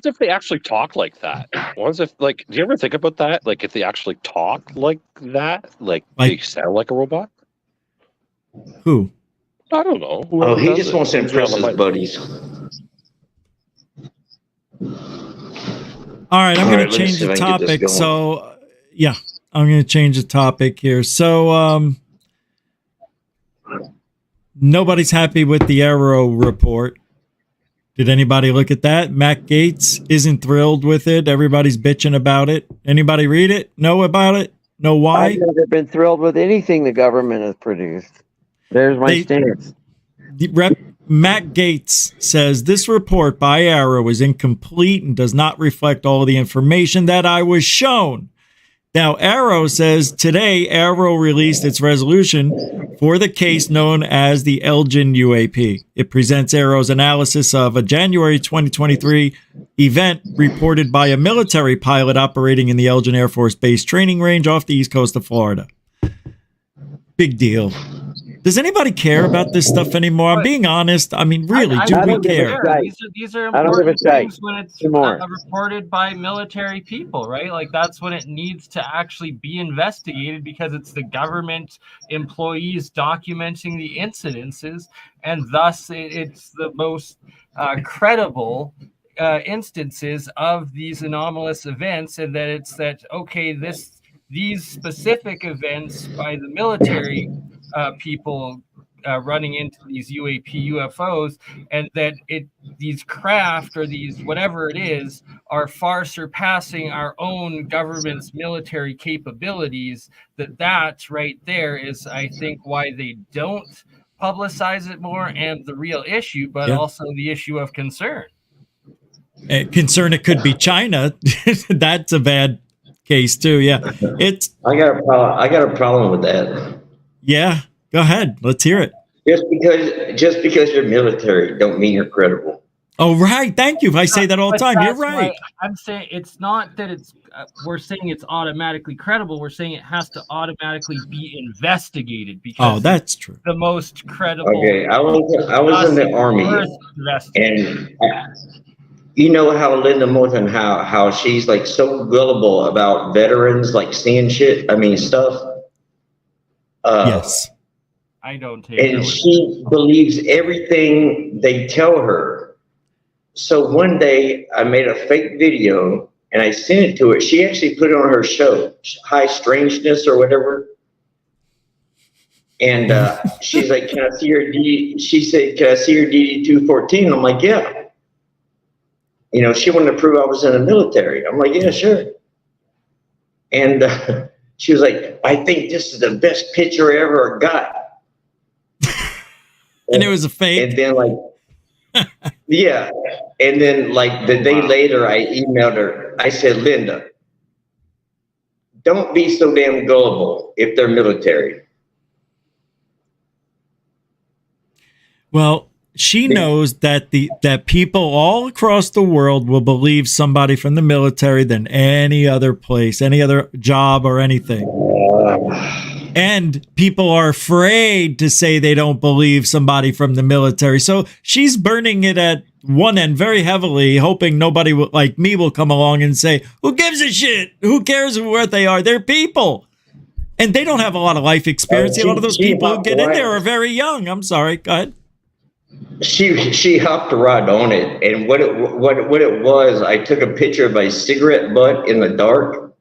if they actually talk like that? What if, do you ever think about that? Like, if they actually talk like that, like they sound like a robot? Who? I don't know. He just wants to impress his buddies. All right, I'm going to change the topic. So, I'm going to change the topic here. So, nobody's happy with the Arrow report. Did anybody look at that? Matt Gaetz isn't thrilled with it. Everybody's bitching about it. Anybody read it? Know about it? Know why? I've never been thrilled with anything the government has produced. There's my stance. Matt Gaetz says this report by Arrow is incomplete and does not reflect all of the information that I was shown. Now, Arrow says today Arrow released its resolution for the case known as the Elgin UAP. It presents Arrow's analysis of a January 2023 event reported by a military pilot operating in the Elgin Air Force Base training range off the east coast of Florida. Big deal. Does anybody care about this stuff anymore? I'm being honest. I mean, really, do we care? These are important things when it's reported by military people, right? Like, that's when it needs to actually be investigated because it's the government employees documenting the incidences, and thus it's the most credible instances of these anomalous events, and that it's that, okay, these specific events by the military people running into these UFOs, and that these craft or these whatever it is are far surpassing our own government's military capabilities. That right there is, I think, why they don't publicize it more, and the real issue, but also the issue of concern. Concern it could be China. That's a bad case too. Yeah, it's. I got a problem with that. Yeah, go ahead. Let's hear it. Just because you're military don't mean you're credible. Oh, right. Thank you. I say that all the time. You're right. I'm saying it's not that it's. We're saying it's automatically credible. We're saying it has to automatically be investigated because that's true. The most credible. Okay, I was in the Army, and you know how Linda Moulton, how she's like so gullible about veterans like seeing shit. I mean stuff. Yes. I don't take. And she believes everything they tell her. So one day I made a fake video and I sent it to her. She actually put it on her show, High Strangeness or whatever. And she's like, "Can I see your DD?" She said, "Can I see your DD 214?" I'm like, "Yeah." You know, she wanted to prove I was in the military. I'm like, "Yeah, sure." And she was like, "I think this is the best picture I ever got." And it was a fake. And then like, yeah. And then like the day later, I emailed her. I said, "Linda, don't be so damn gullible if they're military." Well, she knows that that people all across the world will believe somebody from the military than any other place, any other job or anything. And people are afraid to say they don't believe somebody from the military. So she's burning it at one end very heavily, hoping nobody like me will come along and say, "Who gives a shit? Who cares where they are? They're people." And they don't have a lot of life experience. A lot of those people who get in there are very young. I'm sorry. Go ahead. She hopped right on it, and what it was, I took a picture of my cigarette butt in the dark,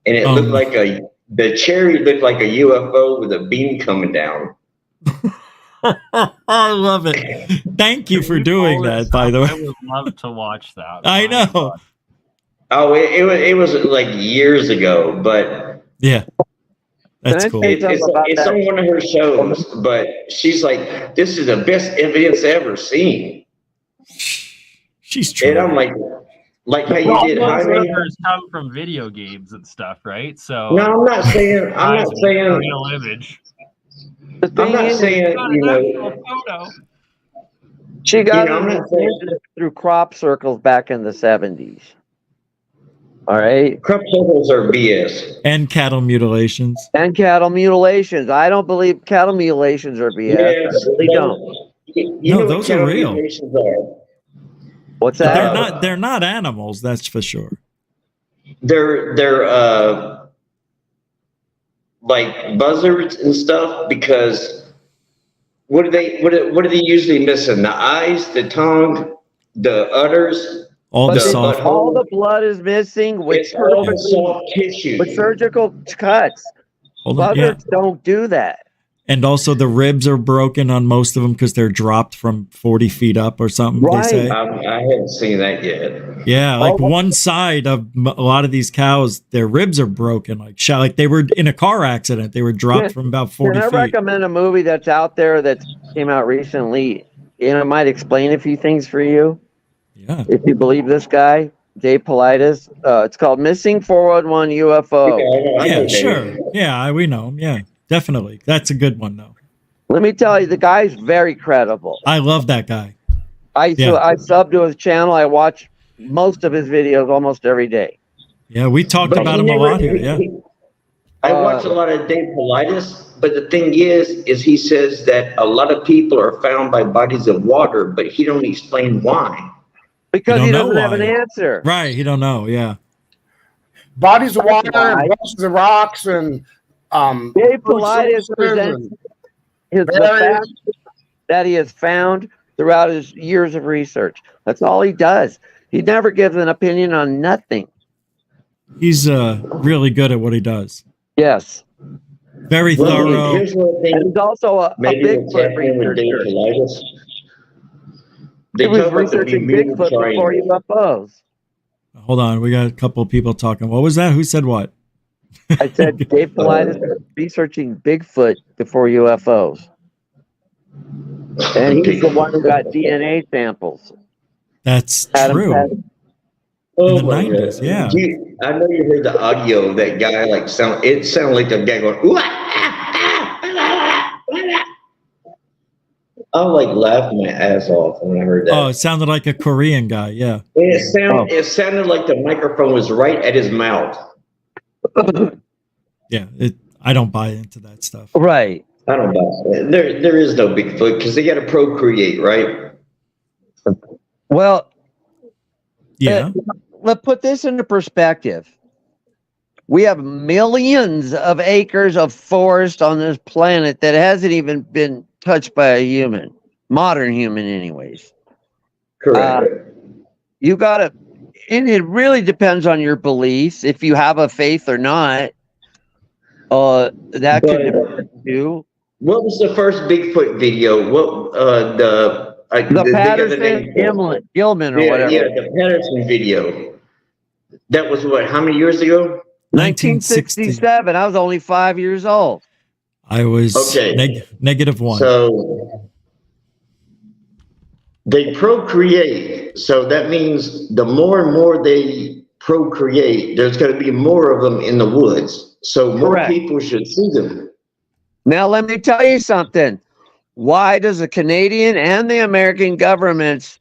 and it looked like the cherry looked like a UFO with a beam coming down. I love it. Thank you for doing that, by the way. I would love to watch that. I know. God. Oh, it was like years ago, but yeah. That's cool. It's on one of her shows, but she's like, "This is the best evidence I ever seen." She's true. And I'm like how you did Jaime. Come from video games and stuff, right? So no, I'm not saying real image. I'm not saying photo. She got through crop circles back in the 70s. All right. Crop circles are BS. And cattle mutilations. I don't believe cattle mutilations are BS. Yes, I really don't. No, those are real. What's that? They're not animals, that's for sure. They're like buzzards and stuff, because what do they usually missing? The eyes, the tongue, the udders. All the blood is missing with surgical cuts. Buzzards don't do that. And also the ribs are broken on most of them because they're dropped from 40 feet up or something, right. They say. I haven't seen that yet. Yeah, like one side of a lot of these cows, their ribs are broken. Like they were in a car accident. They were dropped from about 40 feet. Can I recommend a movie that's out there that came out recently? And it might explain a few things for you. Yeah. If you believe this guy, Dave Paulides. It's called Missing 411 UFO. Yeah, sure. Yeah, we know him. Yeah, definitely. That's a good one, though. Let me tell you, the guy's very credible. I love that guy. I sub to his channel. I watch most of his videos almost every day. Yeah, we talked about him a lot here. Yeah. I watch a lot of Dave Paulides, but the thing is he says that a lot of people are found by bodies of water, but he don't explain why. Because he doesn't have an answer. Right, he don't know, yeah. Bodies of water and bosses of rocks and Dave Paulides presents the facts that he has found throughout his years of research. That's all he does. He never gives an opinion on nothing. He's really good at what he does. Yes. Very thorough. Here's one thing. And he's also a Bigfoot researcher. He was researching Bigfoot before UFOs. Hold on, we got a couple of people talking. What was that? Who said what? I said Dave Paulides was researching Bigfoot before UFOs. And he's the one who got DNA samples. That's true. Oh in the my 90s. God. Yeah. I know you heard the audio. That guy it sounded like the guy going. "Ooh, I like laughing my ass off when I heard that. Oh, it sounded like a Korean guy. Yeah. It sounded like the microphone was right at his mouth. Yeah. I don't buy into that stuff. Right. I don't know. There is no Bigfoot because they got to procreate, right? Well, Yeah. let's put this into perspective. We have millions of acres of forest on this planet that hasn't even been touched by a human, modern human, anyways. Correct. You got to, and it really depends on your beliefs, if you have a faith or not. That could depend too. What was the first Bigfoot video? What the Patterson Gilman or whatever. Yeah, the Patterson video. That was what? How many years ago? 1967. I was only 5 years old. I was okay. -1. So they procreate. So that means the more and more they procreate, there's going to be more of them in the woods. So more people should see them. Now, let me tell you something. Why does the Canadian and the American governments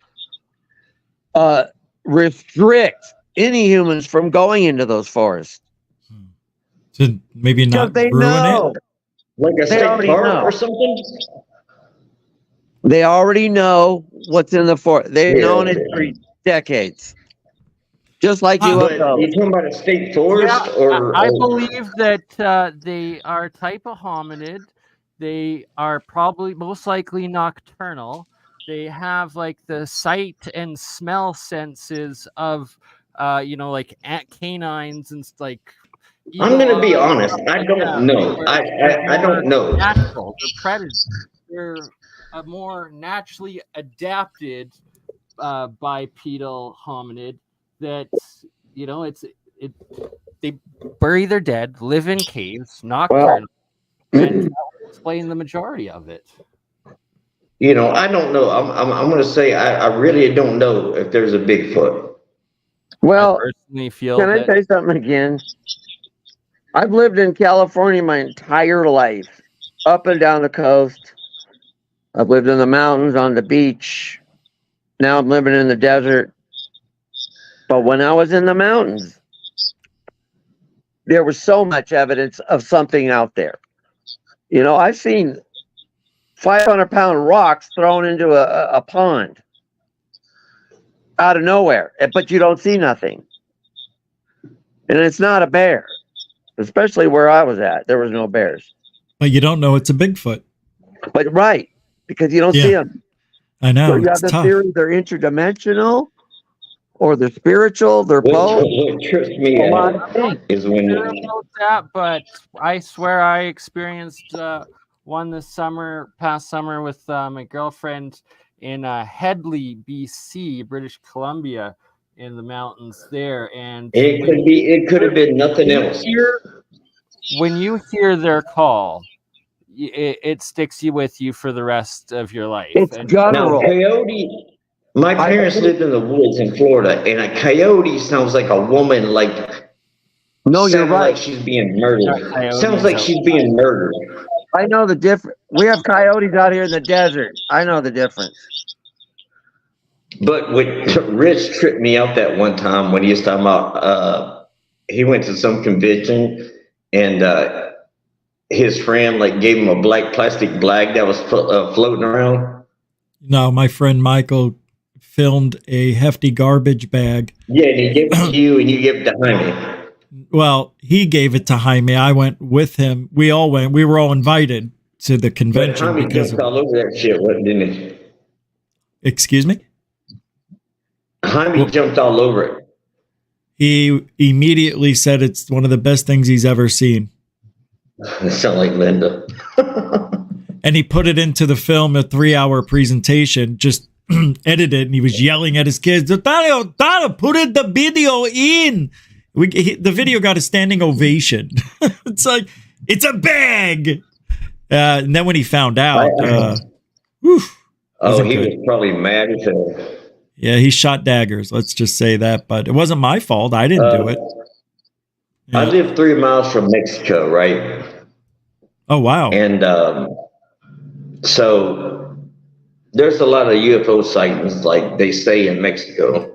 restrict any humans from going into those forests? To maybe not ruin it? Like a state park or something? They already know what's in the forest. They've known it for decades. Just like you. But you're talking about a state forest? I believe that they are a type of hominid. They are probably most likely nocturnal. They have like the sight and smell senses of, like canines and like. I'm going to be honest. I don't know. I don't know. Natural. They're predators. They're a more naturally adapted bipedal hominid that, they bury their dead, live in caves, nocturnal, and explain the majority of it. I don't know. I'm going to say I really don't know if there's a Bigfoot. Well, I personally feel can I say something again? I've lived in California my entire life, up and down the coast. I've lived in the mountains, on the beach. Now I'm living in the desert. But when I was in the mountains, there was so much evidence of something out there. I've seen 500-pound rocks thrown into a pond out of nowhere, but you don't see nothing. And it's not a bear. Especially where I was at, there was no bears. But you don't know it's a Bigfoot. But because you don't see them. I know. So you have the theory they're interdimensional, or they're spiritual. They're both. What trips me out is when but I swear I experienced one past summer with my girlfriend in Headley, BC, British Columbia. In the mountains there, and it could have been nothing else. When you hear their call, it sticks with you for the rest of your life. It's guttural. Now, coyote. My parents lived in the woods in Florida, and a coyote sounds like a woman. No, you're right. Like she's being murdered. Sounds like she's being murdered. I know the difference. We have coyotes out here in the desert. I know the difference. But what Rich tripped me out that one time when he was talking about, he went to some convention and his friend gave him a black plastic bag that was floating around. No, my friend Michael filmed a hefty garbage bag. Yeah, and he gave it to you and you gave it to Jaime. Well, he gave it to Jaime. I went with him. We all went. We were all invited to the convention. But Jaime jumped all over that shit, didn't he? Excuse me? Jaime jumped all over it. He immediately said it's one of the best things he's ever seen. It sounds like Linda. And he put it into the film, a 3-hour presentation, just edited, and he was yelling at his kids, Daniel, put the video in. The video got a standing ovation. It's like, it's a bag. And then when he found out, he was probably mad as hell. Yeah, he shot daggers. Let's just say that. But it wasn't my fault. I didn't do it. I live 3 miles from Mexico, right? Oh, wow. And so there's a lot of UFO sightings, like they say in Mexico.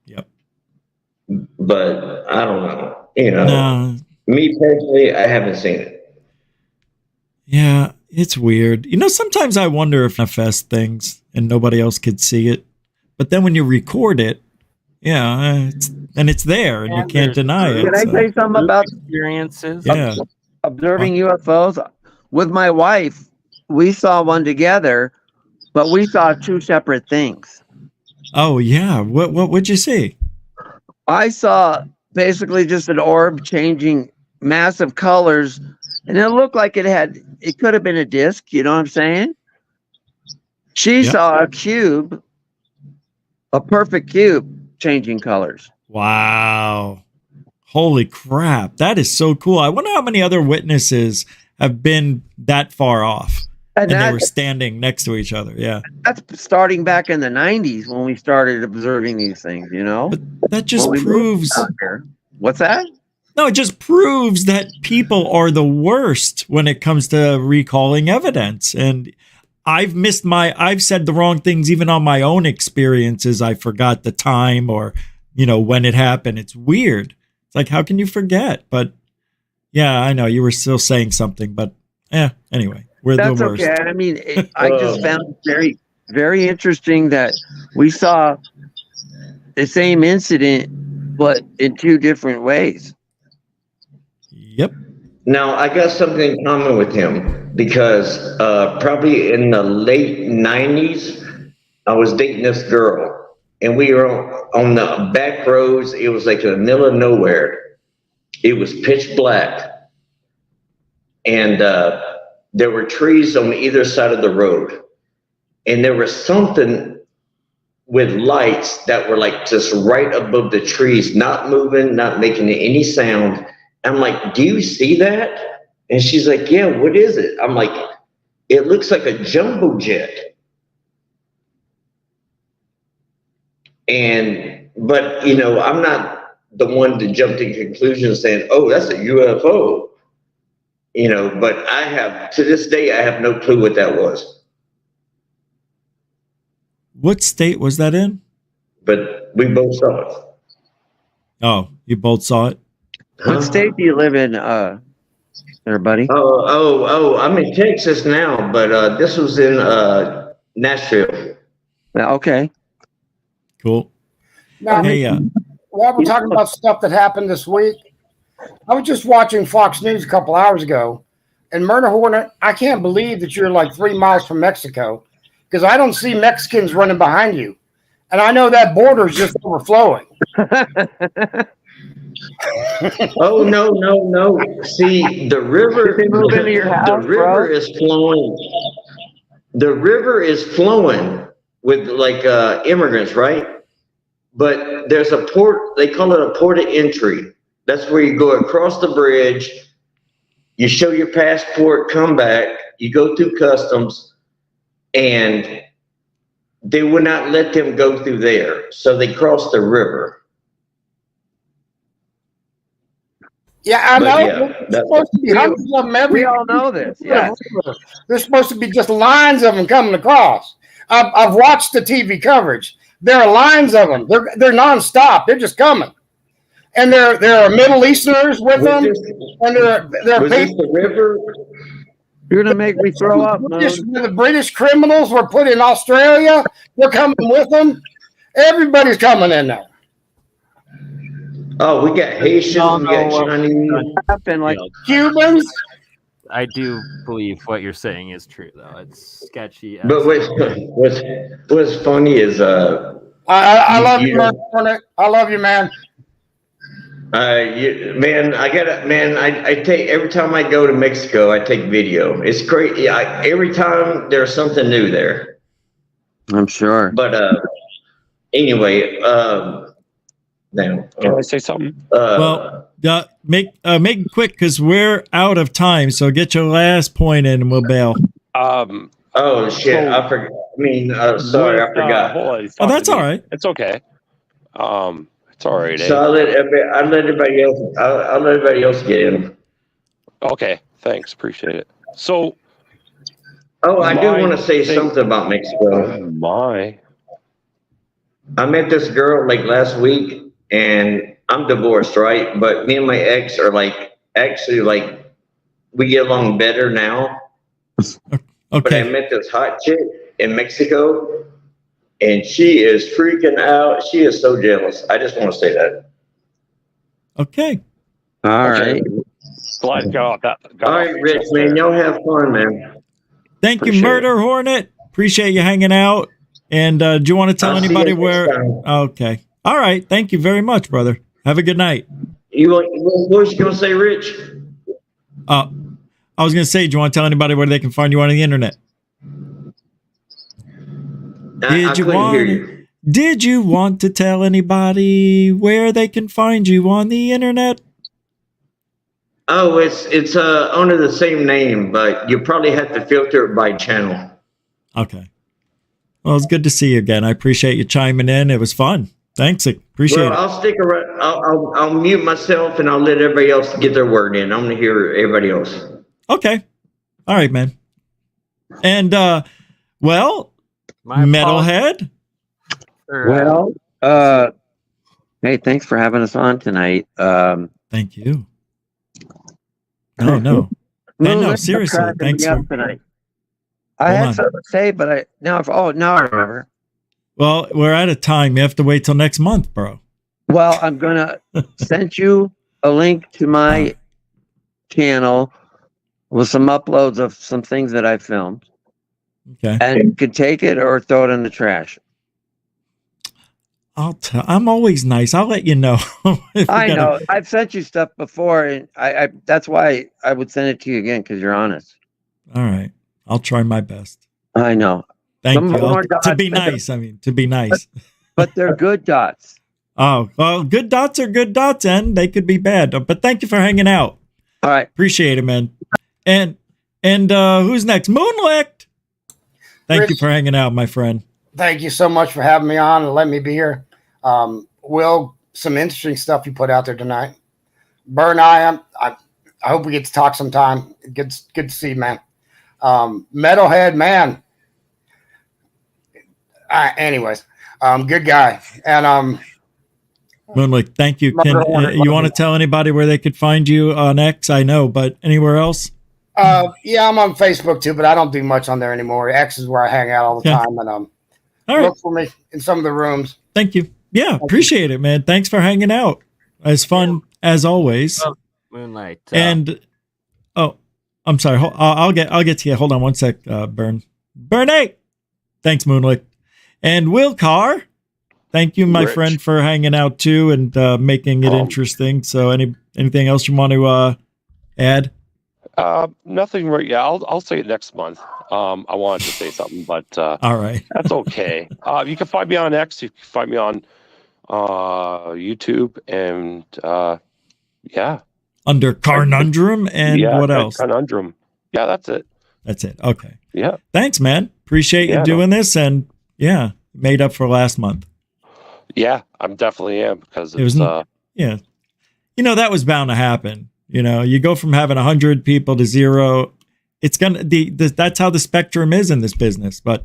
Yep. But I don't know. No. Me personally, I haven't seen it. Yeah, it's weird. Sometimes I wonder if manifest things and nobody else could see it. But then when you record it, it's there and you can't deny it. Can I say something about experiences? Yeah. Observing UFOs? With my wife, we saw one together, but we saw two separate things. Oh, yeah. What would you see? I saw basically just an orb changing massive colors, and it looked like it could have been a disc, you know what I'm saying? She saw a cube, a perfect cube, changing colors. Wow. Holy crap. That is so cool. I wonder how many other witnesses have been that far off and they were standing next to each other. Yeah. That's starting back in the 90s when we started observing these things, But that just proves. What's that? No, it just proves that people are the worst when it comes to recalling evidence. And I've said the wrong things even on my own experiences. I forgot the time or, when it happened. It's weird. It's like, how can you forget? But yeah, I know you were still saying something, but anyway, we're the worst. Okay. I mean, I just found it very, very interesting that we saw the same incident, but in two different ways. Yep. Now, I got something in common with him because probably in the late 90s, I was dating this girl. And we were on the back roads. It was like in the middle of nowhere. It was pitch black. And there were trees on either side of the road. And there was something with lights that were like just right above the trees, not moving, not making any sound. I'm like, do you see that? And she's like, yeah, what is it? I'm like, it looks like a jumbo jet. But I'm not the one to jump to conclusions saying, oh, that's a UFO. But to this day, I have no clue what that was. What state was that in? But we both saw it. Oh, you both saw it? What state do you live in, there, buddy? Oh, I'm in Texas now, but this was in Nashville. Okay. Cool. Now, while we're talking about stuff that happened this week, I was just watching Fox News a couple hours ago, and Myrna Hornet, I can't believe that you're like 3 miles from Mexico because I don't see Mexicans running behind you. And I know that border is just overflowing. Oh, no. See, the river is flowing. The river is flowing with like immigrants, right? But there's a port, they call it a port of entry. That's where you go across the bridge, you show your passport, come back, you go through customs, and they would not let them go through there. So they crossed the river. Yeah, I know. There's supposed to be hundreds of them every. We all know this. Yeah. There's supposed to be just lines of them coming across. I've watched the TV coverage. There are lines of them. They're nonstop. They're just coming, and there are Middle Easterners with them, and they're the river. You're gonna make me throw up. The British criminals were put in Australia. They're coming with them. Everybody's coming in there. Oh, we got Haitians, we got Chinese, like Cubans. I do believe what you're saying is true, though. It's sketchy. But what's funny is I love you, man. I love you, man. I take every time I go to Mexico, I take video. It's great. Yeah, every time there's something new there. I'm sure. But anyway, now can I say something? Make it quick because we're out of time. So get your last point in, and we'll bail. Oh shit! So I forgot. I mean, sorry, I forgot. hold on, he's Oh, talking that's to all me. right. It's okay. It's all right, So eh? I let everybody else. I'll let everybody else get in. Okay, thanks, appreciate it. So Oh, I do want my to say thing, something about Mexico. my I met this girl like last week, and I'm divorced, right? But me and my ex are like actually like we get along better now. But I Okay. met this hot chick in Mexico, and she is freaking out. She is so jealous. I just want to say that. Okay. All okay. right. Glad got All off right, your Rich, chest man, there. y'all have fun, man. Thank you, Appreciate it. Murder Hornet. Appreciate you hanging out. And do you want to tell I'll see anybody you next where? time. Okay. All right. Thank you very much, brother. Have a good night. What was you gonna say, Rich? I was going to say, do you want to tell anybody where they can find you on the internet? I couldn't hear you. Did you want to tell anybody where they can find you on the internet? Oh, it's under the same name, but you probably have to filter it by channel. Okay. Well, it's good to see you again. I appreciate you chiming in. It was fun. Thanks. Appreciate Well, it. I'll stick around. I'll mute myself and I'll let everybody else get their word in. I'm gonna hear everybody else. Okay. All right, man. And well, Metalhead. Well, hey, thanks for having us on tonight. Thank you. No. No, seriously. Thanks for tonight. I had something to say, but now I remember. Well, we're out of time. You have to wait till next month, bro. Well, I'm gonna send you a link to my channel with some uploads of some things that I filmed. Okay. And you can take it or throw it in the trash. I'm always nice. I'll let you know. I know. I've sent you stuff before, and I that's why I would send it to you again, because you're honest. All right. I'll try my best. I know. Thank you. To be nice. I mean, to be nice. But they're good dots. Oh, well, good dots are good dots, and they could be bad. But thank you for hanging out. All right. Appreciate it, man. And who's next? Moonlicht. Thank you for hanging out, my friend. Thank you so much for having me on and letting me be here. Will, some interesting stuff you put out there tonight. Burn I hope we get to talk sometime. Good to see you, man. Metalhead, man. Anyways, good guy. And Moonlicht, thank you. You want to tell anybody where they could find you on X? I know, but anywhere else? Yeah, I'm on Facebook too, but I don't do much on there anymore. X is where I hang out all the time, and all right. Look for me in some of the rooms. Thank you. Yeah, appreciate it, man. Thanks for hanging out. As fun as always. Moonlight. And I'm sorry. I'll get to you. Hold on one sec. Bernie. Thanks, Moonlight. And Will Carr. Thank you, my friend, for hanging out too and making it interesting. So, anything else you want to add? Nothing right. Yeah, I'll say it next month. I wanted to say something, but all right, that's okay. You can find me on X. You can find me on YouTube, and yeah, under Carnundrum and what else? Carnundrum. Yeah, that's it. That's it. Okay. Yeah. Thanks, man. Appreciate you doing this, and made up for last month. Yeah, I'm definitely am because it was that was bound to happen. You go from having 100 people to 0. It's gonna that's how the spectrum is in this business. But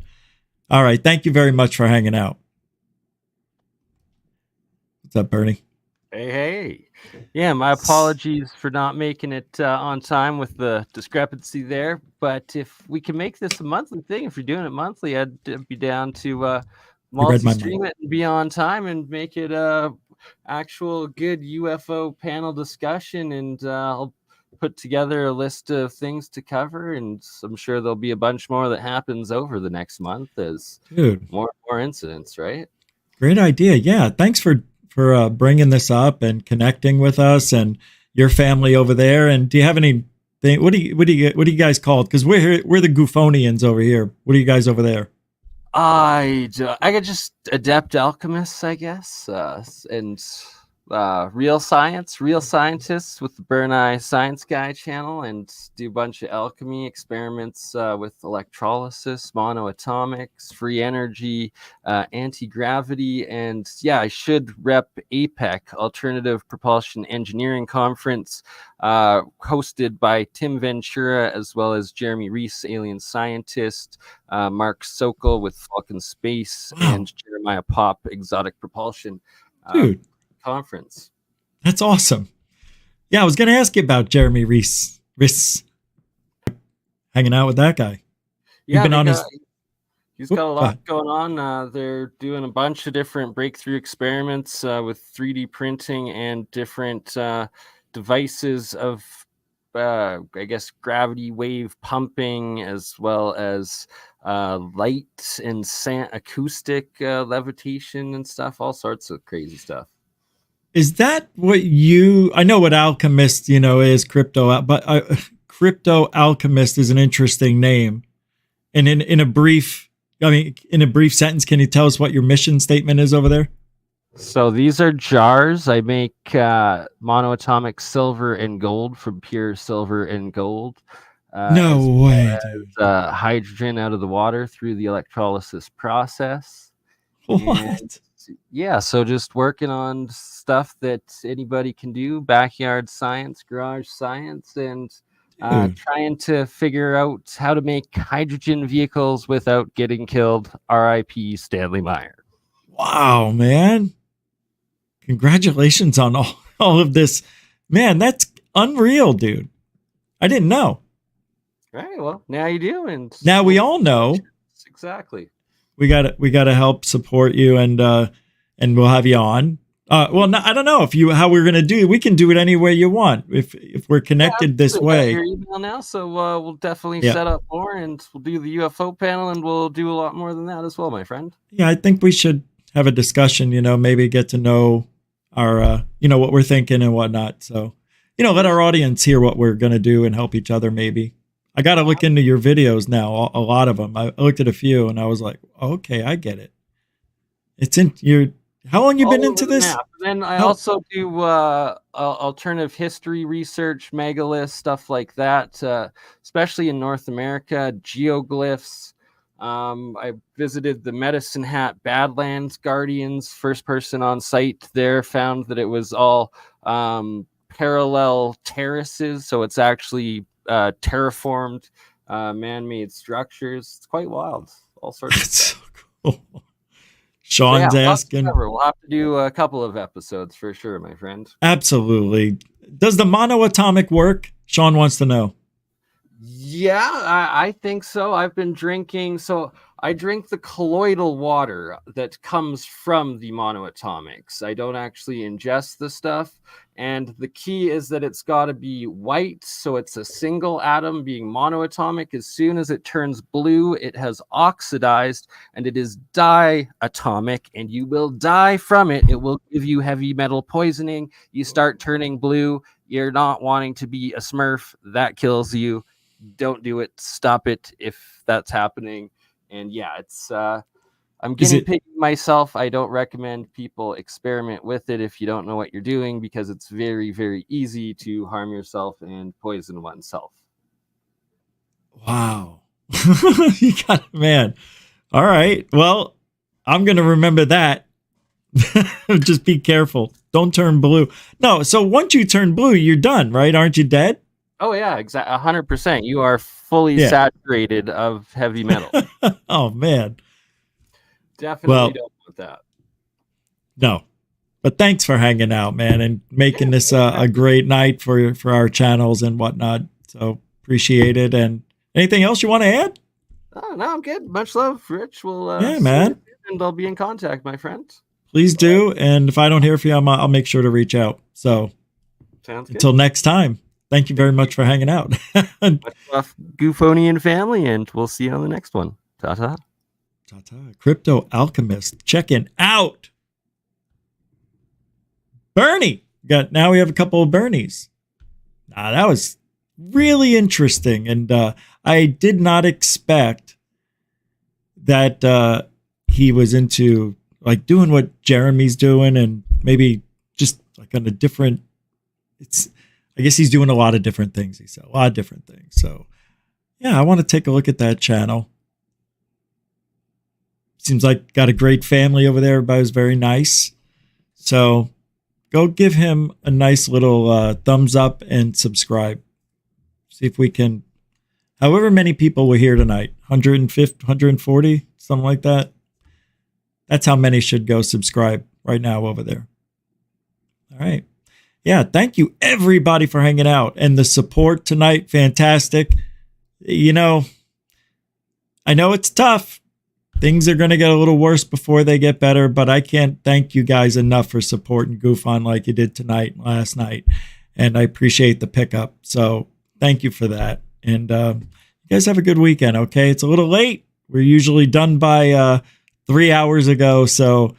all right, thank you very much for hanging out. What's up, Bernie? Hey. Yeah, my apologies for not making it on time with the discrepancy there. But if we can make this a monthly thing, if you're doing it monthly, I'd be down to multi-stream it and be on time and make it a actual good UFO panel discussion. And I'll put together a list of things to cover, and I'm sure there'll be a bunch more that happens over the next month as more incidents, right? Great idea. Yeah, thanks for bringing this up and connecting with us and your family over there. And do you have anything? What do you guys call it? Because we're the Gufonians over here. What are you guys over there? I could just adept alchemists, I guess, and real science, real scientists with the Burn Eye Science Guy channel, and do a bunch of alchemy experiments with electrolysis, monoatomics, free energy, anti-gravity, and yeah, I should rep APEC, Alternative Propulsion Engineering Conference, hosted by Tim Ventura as well as Jeremy Reese, alien scientist, Mark Sokol with Falcon Space, and Jeremiah Pop, Exotic Propulsion. Dude. Conference. That's awesome. Yeah, I was going to ask you about Jeremy Reese. Hanging out with that guy. Yeah, he's got a lot going on. They're doing a bunch of different breakthrough experiments with 3D printing and different devices of, I guess, gravity wave pumping, as well as light and acoustic levitation and stuff, all sorts of crazy stuff. Is that what I know what Alchemist, is crypto, but Crypto Alchemist is an interesting name. And in a brief sentence, can you tell us what your mission statement is over there? So these are jars. I make monoatomic silver and gold from pure silver and gold. No way. Hydrogen out of the water through the electrolysis process. What? Yeah, so just working on stuff that anybody can do, backyard science, garage science, and trying to figure out how to make hydrogen vehicles without getting killed. R.I.P. Stanley Meyer. Wow, man. Congratulations on all of this. Man, that's unreal, dude. I didn't know. Right, well, now you do. And now we all know. Exactly. We gotta help support you, and we'll have you on. Well, no, I don't know how we're gonna do it. We can do it any way you want if we're connected this way. Your email now, so we'll definitely set up more, and we'll do the UFO panel, and we'll do a lot more than that as well, my friend. Yeah, I think we should have a discussion. Maybe get to know our what we're thinking and whatnot. So let our audience hear what we're gonna do and help each other. Maybe. I got to look into your videos now, a lot of them. I looked at a few and I was like, okay, I get it. It's in your, how long you been into this? And then I also do alternative history research, megaliths, stuff like that, especially in North America, geoglyphs. I visited the Medicine Hat Badlands Guardians, first person on site there, found that it was all parallel terraces. So it's actually terraformed man-made structures. It's quite wild. All sorts of stuff. So cool. Sean's asking. We'll have to do a couple of episodes for sure, my friend. Absolutely. Does the monoatomic work? Sean wants to know. Yeah, I think so. I've been drinking. So I drink the colloidal water that comes from the monoatomics. I don't actually ingest the stuff. And the key is that it's got to be white. So it's a single atom being monoatomic. As soon as it turns blue, it has oxidized and it is diatomic, and you will die from it. It will give you heavy metal poisoning. You start turning blue. You're not wanting to be a Smurf. That kills you. Don't do it. Stop it if that's happening. And yeah, it's I'm guinea pigging myself. I don't recommend people experiment with it if you don't know what you're doing, because it's very, very easy to harm yourself and poison oneself. Wow. You got it, man. All right. Well, I'm going to remember that. Just be careful. Don't turn blue. No. So once you turn blue, you're done, right? Aren't you dead? Oh yeah, exactly. 100%. You are fully saturated of heavy metal. Oh man. Definitely don't want that. No. But thanks for hanging out, man, and making this a great night for our channels and whatnot. So appreciate it. And anything else you want to add? Oh, no, I'm good. Much love, Rich. We'll man. And I'll be in contact, my friend. Please do. And if I don't hear from you, I'll make sure to reach out. So sounds good. Until next time. Thank you very much for hanging out. Much love, Gufonian family, and we'll see you on the next one. Ta-ta. Ta-ta. Crypto Alchemist. Checking out. Bernie. Now we have a couple of Bernies. That was really interesting. And I did not expect that he was into like doing what Jeremy's doing and maybe just like on a different, I guess he's doing a lot of different things. He said a lot of different things. So yeah, I want to take a look at that channel. Seems like got a great family over there. Everybody was very nice. So go give him a nice little thumbs up and subscribe. See if we can, however many people were here tonight, 150, 140, something like that. That's how many should go subscribe right now over there. All right. Yeah, thank you everybody for hanging out and the support tonight. Fantastic. You know, I know it's tough. Things are going to get a little worse before they get better, but I can't thank you guys enough for supporting Gufon like you did tonight and last night. And I appreciate the pickup. So thank you for that. And you guys have a good weekend, okay? It's a little late. We're usually done by 3 hours ago. So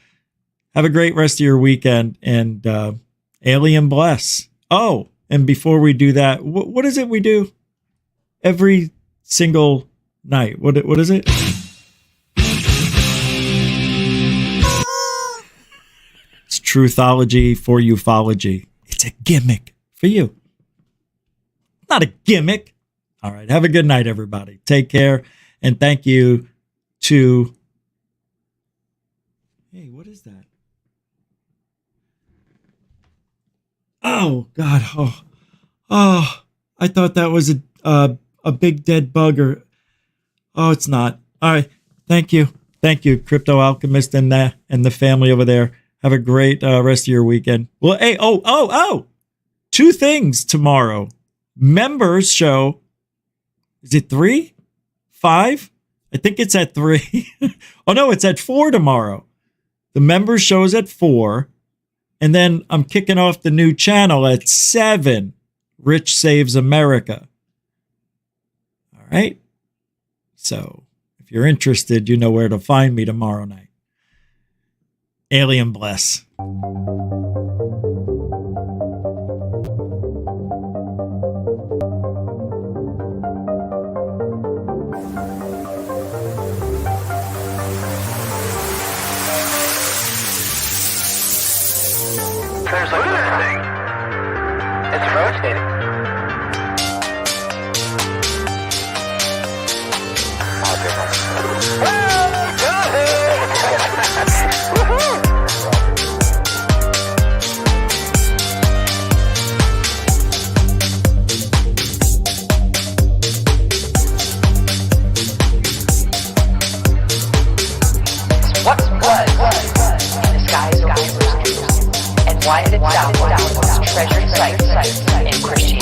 have a great rest of your weekend and alien bless. Oh, and before we do that, what is it we do every single night? What is it? It's truthology for ufology. It's a gimmick for you. Not a gimmick. All right. Have a good night, everybody. Take care. And thank you to... Hey, what is that? Oh, God. Oh, I thought that was a big dead bug or... Oh, it's not. All right. Thank you. Thank you, Crypto Alchemist and the family over there. Have a great rest of your weekend. Well, hey, oh. 2 things tomorrow. Members show. Is it 3? 5? I think it's at 3. Oh, no, it's at 4 tomorrow. The members show is at 4. And then I'm kicking off the new channel at 7. Rich Saves America. All right. So if you're interested, you know where to find me tomorrow night. Alien bless. Look at that thing. It's rotating. What was in the skies over Jerusalem, and why did it downward treasured sites in Christianity?